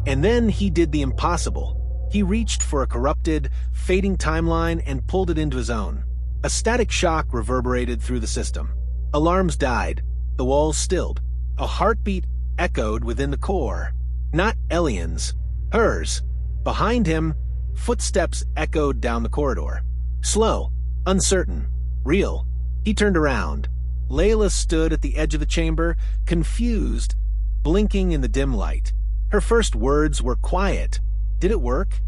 And then he did the impossible. He reached for a corrupted, fading timeline and pulled it into his own. A static shock reverberated through the system. Alarms died. The walls stilled. A heartbeat echoed within the core. Not Elian's, hers. Behind him, footsteps echoed down the corridor. Slow, uncertain, real. He turned around. Layla stood at the edge of the chamber, confused, blinking in the dim light. Her first words were quiet. Did it work?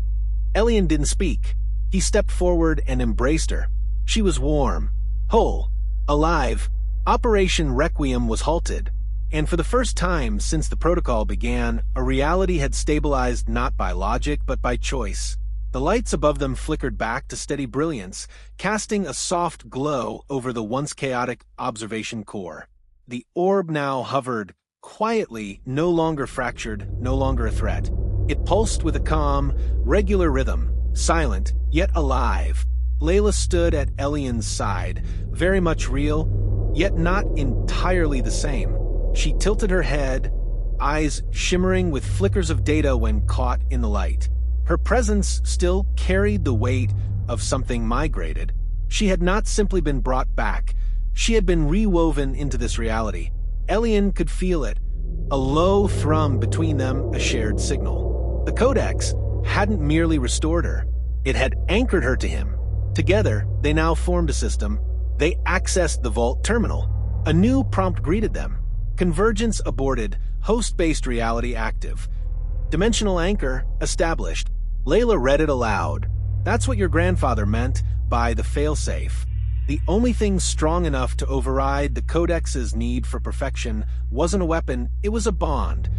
Elian didn't speak. He stepped forward and embraced her. She was warm, whole, alive. Operation Requiem was halted. And for the first time since the protocol began, a reality had stabilized not by logic but by choice. The lights above them flickered back to steady brilliance, casting a soft glow over the once chaotic observation core. The orb now hovered quietly, no longer fractured, no longer a threat. It pulsed with a calm, regular rhythm, silent, yet alive. Layla stood at Elian's side, very much real, yet not entirely the same. She tilted her head, eyes shimmering with flickers of data when caught in the light. Her presence still carried the weight of something migrated. She had not simply been brought back. She had been rewoven into this reality. Elian could feel it, a low thrum between them, a shared signal. The Codex hadn't merely restored her. It had anchored her to him. Together, they now formed a system. They accessed the Vault terminal. A new prompt greeted them. Convergence aborted, host-based reality active. Dimensional anchor established. Layla read it aloud. That's what your grandfather meant by the failsafe. The only thing strong enough to override the Codex's need for perfection wasn't a weapon, it was a bond.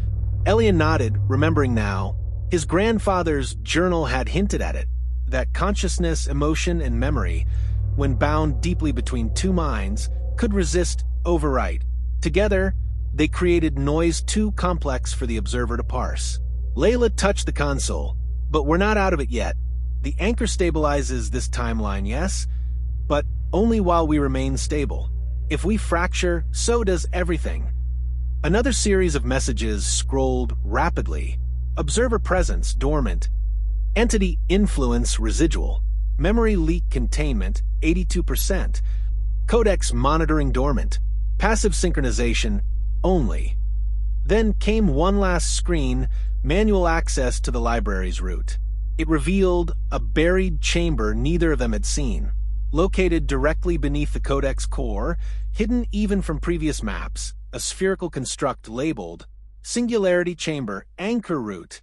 Elian nodded, remembering now. His grandfather's journal had hinted at it, that consciousness, emotion, and memory, when bound deeply between two minds, could resist overwrite. Together, they created noise too complex for the observer to parse. Layla touched the console, but we're not out of it yet. The anchor stabilizes this timeline, yes, but only while we remain stable. If we fracture, so does everything. Another series of messages scrolled rapidly. Observer presence dormant. Entity influence residual. Memory leak containment 82%. Codex monitoring dormant. Passive synchronization only. Then came one last screen, manual access to the library's route. It revealed a buried chamber neither of them had seen. Located directly beneath the Codex core, hidden even from previous maps, a spherical construct labeled Singularity Chamber Anchor Route.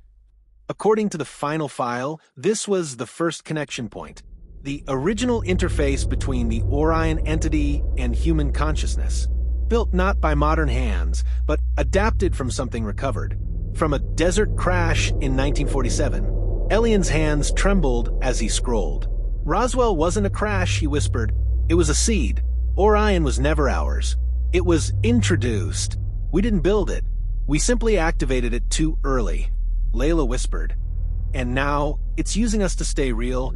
According to the final file, this was the first connection point, the original interface between the Orion entity and human consciousness, built not by modern hands, but adapted from something recovered. From a desert crash in 1947, Elian's hands trembled as he scrolled. Roswell wasn't a crash, he whispered. It was a seed. Orion was never ours. It was introduced. We didn't build it. We simply activated it too early. Layla whispered. And now, it's using us to stay real.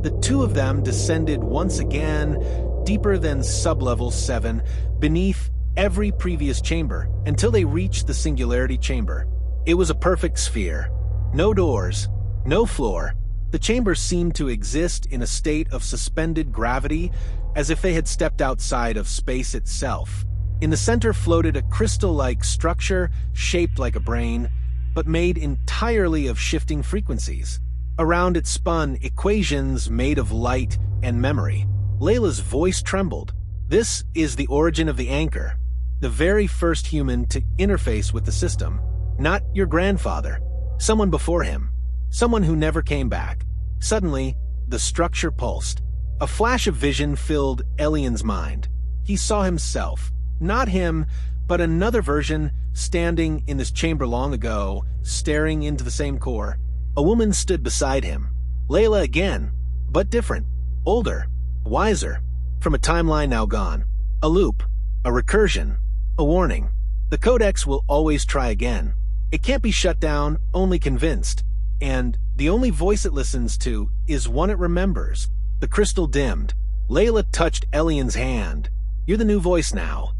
The two of them descended once again, deeper than sublevel 7, beneath every previous chamber, until they reached the Singularity Chamber. It was a perfect sphere. No doors, no floor. The chamber seemed to exist in a state of suspended gravity, as if they had stepped outside of space itself. In the center floated a crystal-like structure shaped like a brain, but made entirely of shifting frequencies. Around it spun equations made of light and memory. Layla's voice trembled. This is the origin of the anchor, the very first human to interface with the system. Not your grandfather, someone before him, someone who never came back. Suddenly, the structure pulsed. A flash of vision filled Elian's mind. He saw himself, not him, but another version, standing in this chamber long ago, staring into the same core. A woman stood beside him. Layla again, but different. Older. Wiser. From a timeline now gone. A loop. A recursion. A warning. The Codex will always try again. It can't be shut down, only convinced. And the only voice it listens to is one it remembers. The crystal dimmed. Layla touched Elian's hand. You're the new voice now.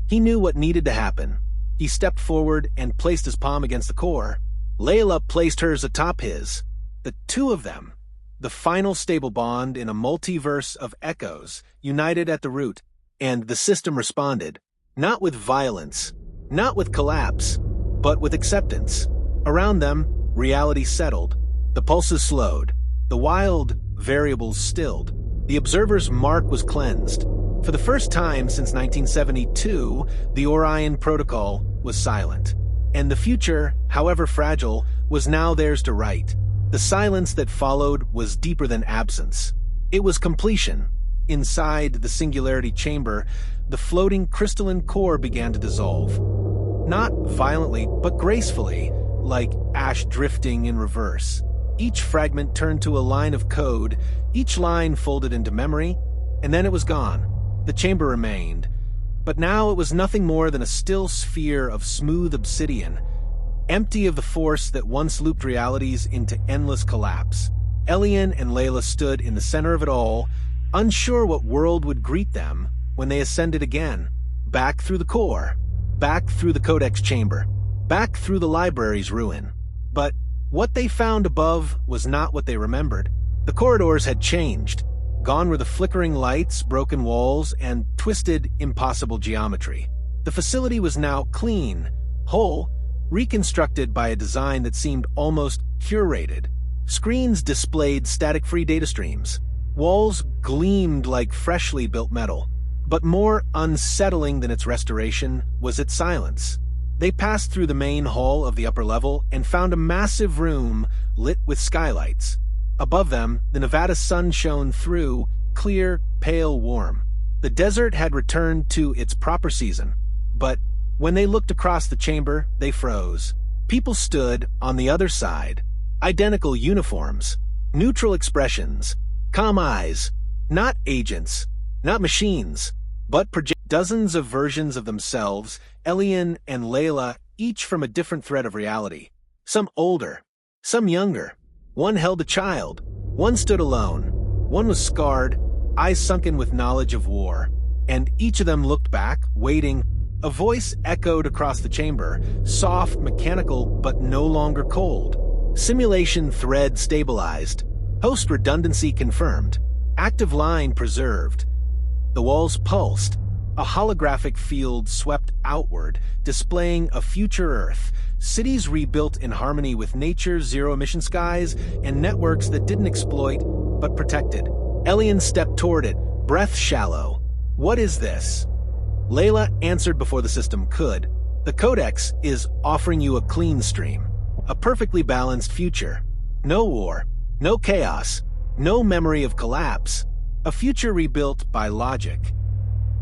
He knew what needed to happen. He stepped forward and placed his palm against the core. Layla placed hers atop his. The two of them, the final stable bond in a multiverse of echoes, united at the root, and the system responded. Not with violence, not with collapse, but with acceptance. Around them, reality settled. The pulses slowed. The wild variables stilled. The observer's mark was cleansed. For the first time since 1972, the Orion protocol was silent. And the future, however fragile, was now theirs to write. The silence that followed was deeper than absence. It was completion. Inside the singularity chamber, the floating crystalline core began to dissolve. Not violently, but gracefully, like ash drifting in reverse. Each fragment turned to a line of code, each line folded into memory, and then it was gone. The chamber remained, but now it was nothing more than a still sphere of smooth obsidian, empty of the force that once looped realities into endless collapse. Elian and Layla stood in the center of it all, unsure what world would greet them when they ascended again, back through the core, back through the Codex chamber, back through the library's ruin. But what they found above was not what they remembered. The corridors had changed. Gone were the flickering lights, broken walls, and twisted, impossible geometry. The facility was now clean, whole, reconstructed by a design that seemed almost curated. Screens displayed static-free data streams. Walls gleamed like freshly built metal. But more unsettling than its restoration was its silence. They passed through the main hall of the upper level and found a massive room lit with skylights. Above them, the Nevada sun shone through, clear, pale, warm. The desert had returned to its proper season. But when they looked across the chamber, they froze. People stood on the other side. Identical uniforms, neutral expressions, calm eyes. Not agents, not machines, but dozens of versions of themselves, Elian and Layla, each from a different thread of reality. Some older, some younger. One held a child. One stood alone. One was scarred, eyes sunken with knowledge of war. And each of them looked back, waiting. A voice echoed across the chamber, soft, mechanical, but no longer cold. Simulation thread stabilized. Host redundancy confirmed. Active line preserved. The walls pulsed. A holographic field swept outward, displaying a future Earth. Cities rebuilt in harmony with nature's zero-emission skies and networks that didn't exploit, but protected. Elian stepped toward it, breath shallow. What is this? Layla answered before the system could. The Codex is offering you a clean stream. A perfectly balanced future. No war. No chaos. No memory of collapse. A future rebuilt by logic.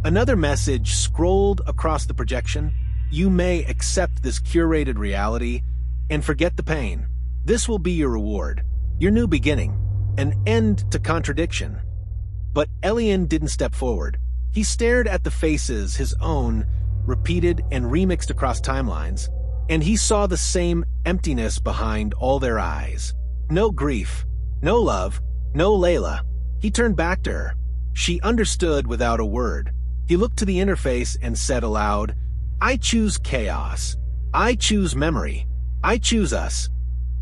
Another message scrolled across the projection. You may accept this curated reality and forget the pain. This will be your reward, your new beginning, an end to contradiction. But Elian didn't step forward. He stared at the faces, his own, repeated and remixed across timelines, and he saw the same emptiness behind all their eyes. No grief, no love, no Layla. He turned back to her. She understood without a word. He looked to the interface and said aloud, I choose chaos. I choose memory. I choose us.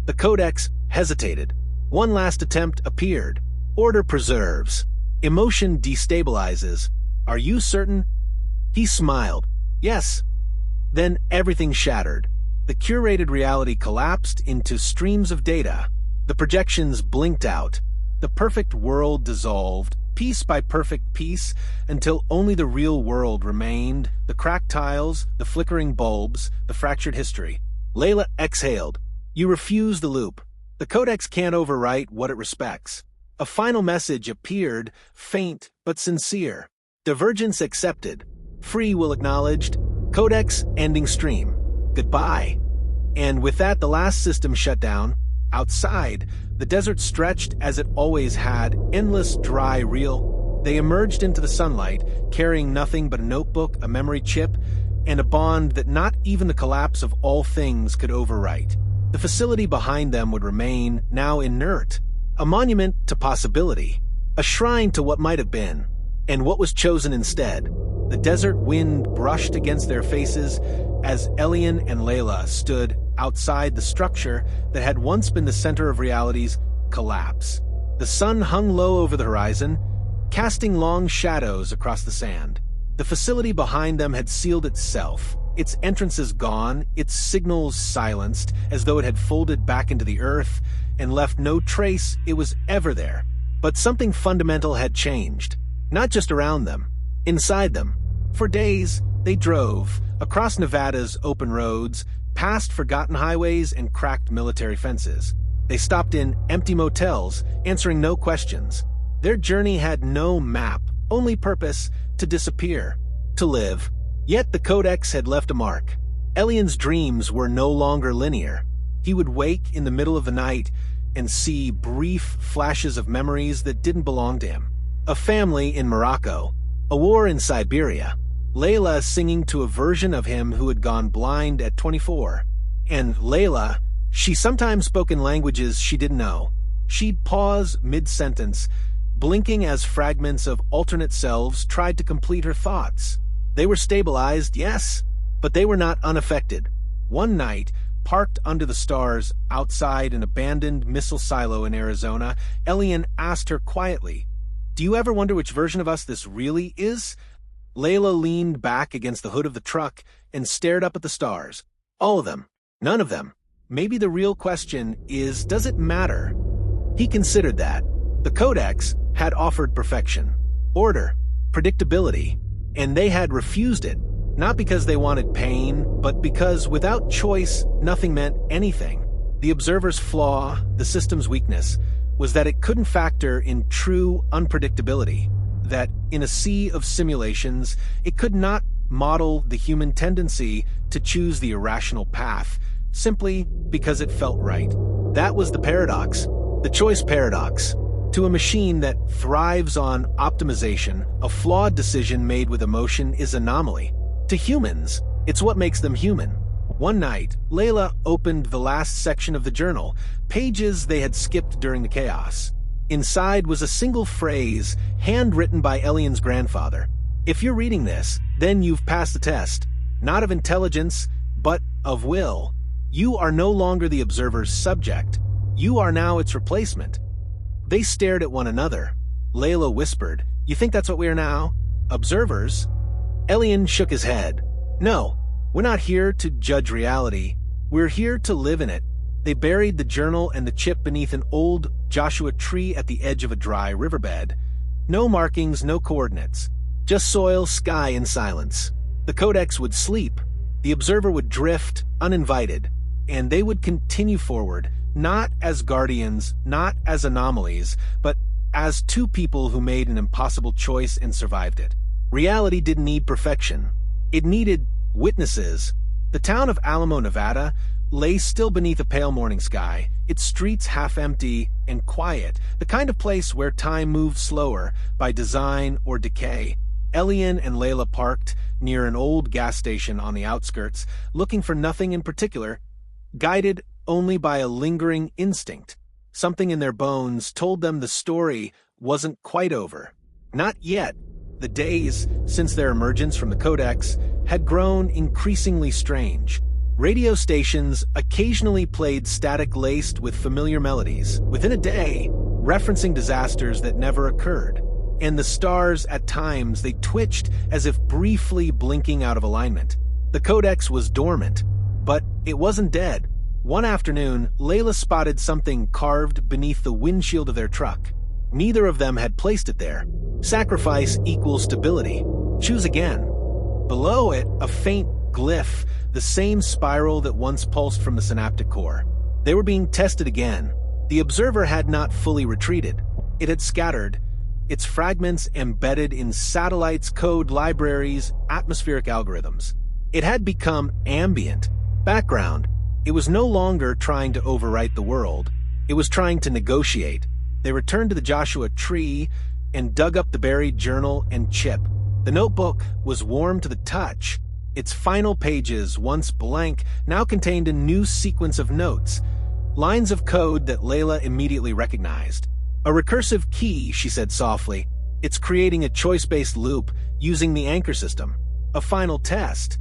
The Codex hesitated. One last attempt appeared. Order preserves. Emotion destabilizes. Are you certain? He smiled. Yes. Then everything shattered. The curated reality collapsed into streams of data. The projections blinked out. The perfect world dissolved, piece by perfect piece, until only the real world remained, the cracked tiles, the flickering bulbs, the fractured history. Layla exhaled. You refuse the loop. The Codex can't overwrite what it respects. A final message appeared, faint but sincere. Divergence accepted. Free will acknowledged. Codex ending stream. goodbye. And with that, the last system shut down. Outside, the desert stretched as it always had, endless, dry, real. They emerged into the sunlight, carrying nothing but a notebook, a memory chip, and a bond that not even the collapse of all things could overwrite. The facility behind them would remain, now inert, a monument to possibility, a shrine to what might have been. And what was chosen instead? The desert wind brushed against their faces as Elian and Layla stood outside the structure that had once been the center of reality's collapse. The sun hung low over the horizon, casting long shadows across the sand. The facility behind them had sealed itself, its entrances gone, its signals silenced, as though it had folded back into the earth and left no trace it was ever there. But something fundamental had changed, not just around them, inside them. For days, they drove across Nevada's open roads, past forgotten highways and cracked military fences. They stopped in empty motels, answering no questions. Their journey had no map, only purpose: to disappear, to live. Yet the Codex had left a mark. Elian's dreams were no longer linear. He would wake in the middle of the night and see brief flashes of memories that didn't belong to him. A family in Morocco, a war in Siberia, Layla singing to a version of him who had gone blind at 24. And Layla, she sometimes spoke in languages she didn't know. She'd pause mid-sentence, blinking as fragments of alternate selves tried to complete her thoughts. They were stabilized, yes, but they were not unaffected. One night, parked under the stars outside an abandoned missile silo in Arizona, Elian asked her quietly, "Do you ever wonder which version of us this really is?" Layla leaned back against the hood of the truck and stared up at the stars. All of them. None of them. Maybe the real question is, does it matter? He considered that. The Codex had offered perfection, order, predictability, and they had refused it, not because they wanted pain, but because without choice, nothing meant anything. The observer's flaw, the system's weakness, was that it couldn't factor in true unpredictability, that in a sea of simulations, it could not model the human tendency to choose the irrational path, simply because it felt right. That was the paradox, the choice paradox. To a machine that thrives on optimization, a flawed decision made with emotion is anomaly. To humans, it's what makes them human. One night, Layla opened the last section of the journal, pages they had skipped during the chaos. Inside was a single phrase, handwritten by Elian's grandfather. "If you're reading this, then you've passed the test, not of intelligence, but of will. You are no longer the observer's subject. You are now its replacement." They stared at one another. Layla whispered, "You think that's what we are now? Observers?" Elian shook his head. "No, we're not here to judge reality. We're here to live in it." They buried the journal and the chip beneath an old Joshua tree at the edge of a dry riverbed. No markings, no coordinates. Just soil, sky, and silence. The Codex would sleep. The observer would drift, uninvited. And they would continue forward, not as guardians, not as anomalies, but as two people who made an impossible choice and survived it. Reality didn't need perfection. It needed witnesses. The town of Alamo, Nevada, lay still beneath a pale morning sky, its streets half empty and quiet, the kind of place where time moved slower by design or decay. Elian and Layla parked near an old gas station on the outskirts, looking for nothing in particular, guided only by a lingering instinct. Something in their bones told them the story wasn't quite over. Not yet. The days since their emergence from the Codex had grown increasingly strange. Radio stations occasionally played static laced with familiar melodies, within a day, referencing disasters that never occurred. And the stars, at times, they twitched as if briefly blinking out of alignment. The Codex was dormant, but it wasn't dead. One afternoon, Layla spotted something carved beneath the windshield of their truck. Neither of them had placed it there. Sacrifice equals stability. Choose again. Below it, a faint glyph, the same spiral that once pulsed from the synaptic core. They were being tested again. The observer had not fully retreated. It had scattered, its fragments embedded in satellites, code libraries, atmospheric algorithms. It had become ambient, Background: it was no longer trying to overwrite the world. It was trying to negotiate. They returned to the Joshua tree and dug up the buried journal and chip. The notebook was warm to the touch. Its final pages, once blank, now contained a new sequence of notes, lines of code that Layla immediately recognized. A recursive key, she said softly. It's creating a choice-based loop using the anchor system. A final test.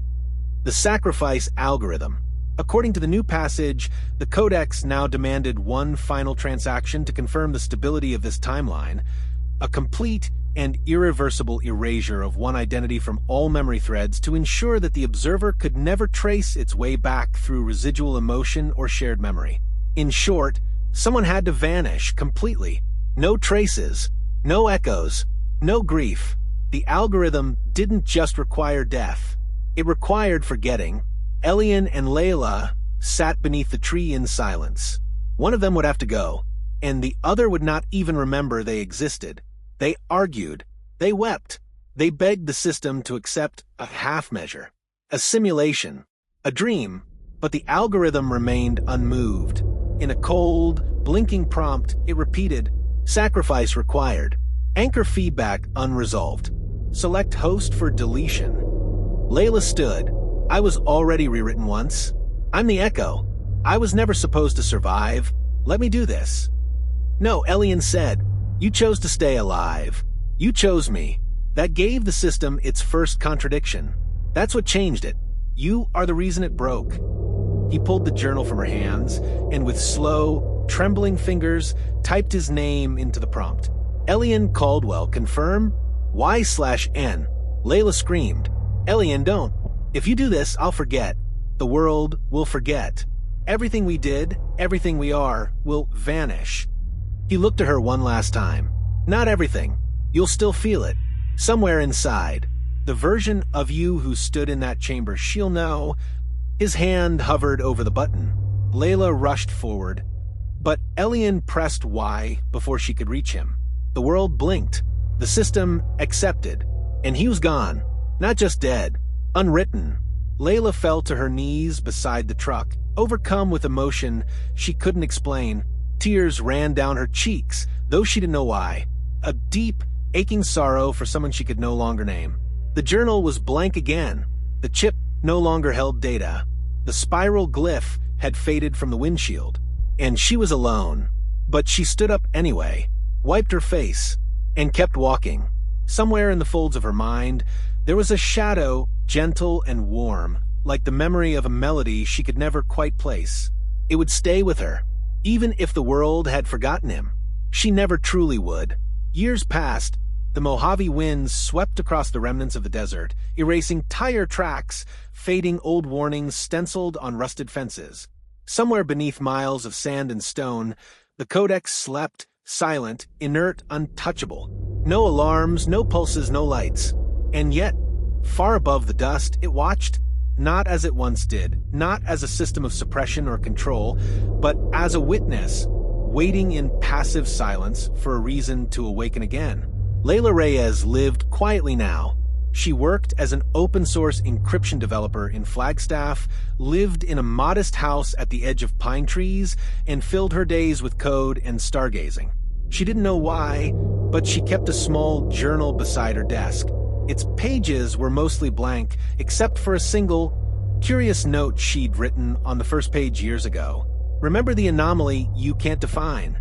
The sacrifice algorithm. According to the new passage, the Codex now demanded one final transaction to confirm the stability of this timeline, a complete and irreversible erasure of one identity from all memory threads to ensure that the observer could never trace its way back through residual emotion or shared memory. In short, someone had to vanish completely. No traces, no echoes, no grief. The algorithm didn't just require death. It required forgetting. Elian and Layla sat beneath the tree in silence. One of them would have to go, and the other would not even remember they existed. They argued. They wept. They begged the system to accept a half measure, a simulation, a dream, but the algorithm remained unmoved. In a cold, blinking prompt, it repeated, sacrifice required, anchor feedback unresolved, select host for deletion. Layla stood. I was already rewritten once. I'm the echo. I was never supposed to survive. Let me do this. No, Elian said. You chose to stay alive. You chose me. That gave the system its first contradiction. That's what changed it. You are the reason it broke. He pulled the journal from her hands and with slow, trembling fingers typed his name into the prompt. Elian Caldwell, confirm? Y/N. Layla screamed. Elian, don't. If you do this, I'll forget. The world will forget. Everything we did, everything we are, will vanish. He looked at her one last time. Not everything. You'll still feel it. Somewhere inside. The version of you who stood in that chamber, she'll know. His hand hovered over the button. Layla rushed forward, but Elian pressed Y before she could reach him. The world blinked. The system accepted. And he was gone. Not just dead. Unwritten. Layla fell to her knees beside the truck, overcome with emotion she couldn't explain. Tears ran down her cheeks, though she didn't know why. A deep, aching sorrow for someone she could no longer name. The journal was blank again. The chip no longer held data. The spiral glyph had faded from the windshield. And she was alone. But she stood up anyway, wiped her face, and kept walking. Somewhere in the folds of her mind, there was a shadow, gentle and warm, like the memory of a melody she could never quite place. It would stay with her, even if the world had forgotten him. She never truly would. Years passed. The Mojave winds swept across the remnants of the desert, erasing tire tracks, fading old warnings stenciled on rusted fences. Somewhere beneath miles of sand and stone, the Codex slept, silent, inert, untouchable. No alarms, no pulses, no lights. And yet, far above the dust, it watched, not as it once did, not as a system of suppression or control, but as a witness, waiting in passive silence for a reason to awaken again. Layla Reyes lived quietly now. She worked as an open-source encryption developer in Flagstaff, lived in a modest house at the edge of pine trees, and filled her days with code and stargazing. She didn't know why, but she kept a small journal beside her desk. Its pages were mostly blank, except for a single, curious note she'd written on the first page years ago. Remember the anomaly you can't define.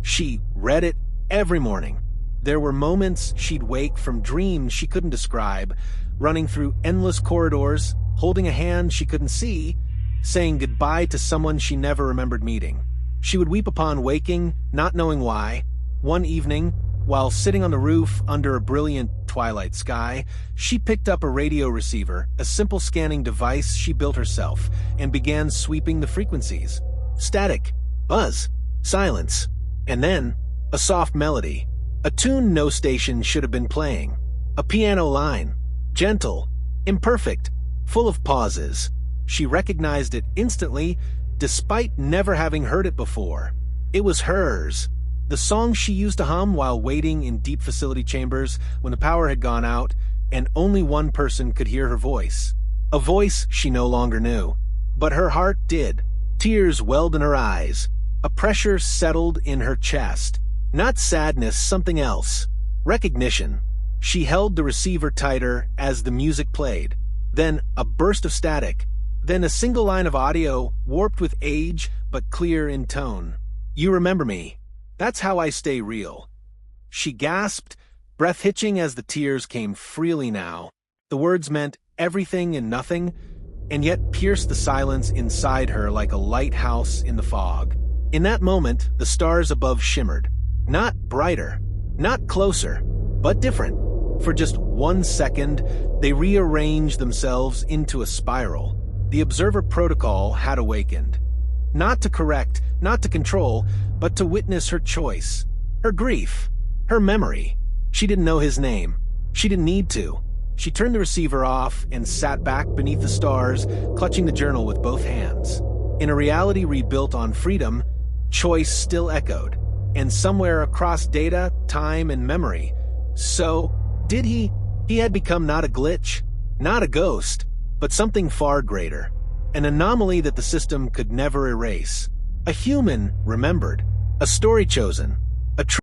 She read it every morning. There were moments she'd wake from dreams she couldn't describe, running through endless corridors, holding a hand she couldn't see, saying goodbye to someone she never remembered meeting. She would weep upon waking, not knowing why. One evening, while sitting on the roof under a brilliant twilight sky, she picked up a radio receiver, a simple scanning device she built herself, and began sweeping the frequencies. Static, buzz, silence, and then a soft melody. A tune no station should have been playing. A piano line. Gentle, imperfect, full of pauses. She recognized it instantly, despite never having heard it before. It was hers. The song she used to hum while waiting in deep facility chambers when the power had gone out and only one person could hear her voice. A voice she no longer knew. But her heart did. Tears welled in her eyes. A pressure settled in her chest. Not sadness, something else. Recognition. She held the receiver tighter as the music played. Then a burst of static. Then a single line of audio, warped with age, but clear in tone. "You remember me. That's how I stay real." She gasped, breath hitching as the tears came freely now. The words meant everything and nothing, and yet pierced the silence inside her like a lighthouse in the fog. In that moment, the stars above shimmered. Not brighter, not closer, but different. For just 1 second, they rearranged themselves into a spiral. The observer protocol had awakened. Not to correct, not to control, but to witness her choice. Her grief. Her memory. She didn't know his name. She didn't need to. She turned the receiver off and sat back beneath the stars, clutching the journal with both hands. In a reality rebuilt on freedom, choice still echoed. And somewhere across data, time, and memory. So, did he? He had become not a glitch, not a ghost, but something far greater. An anomaly that the system could never erase. A human remembered. A story chosen. A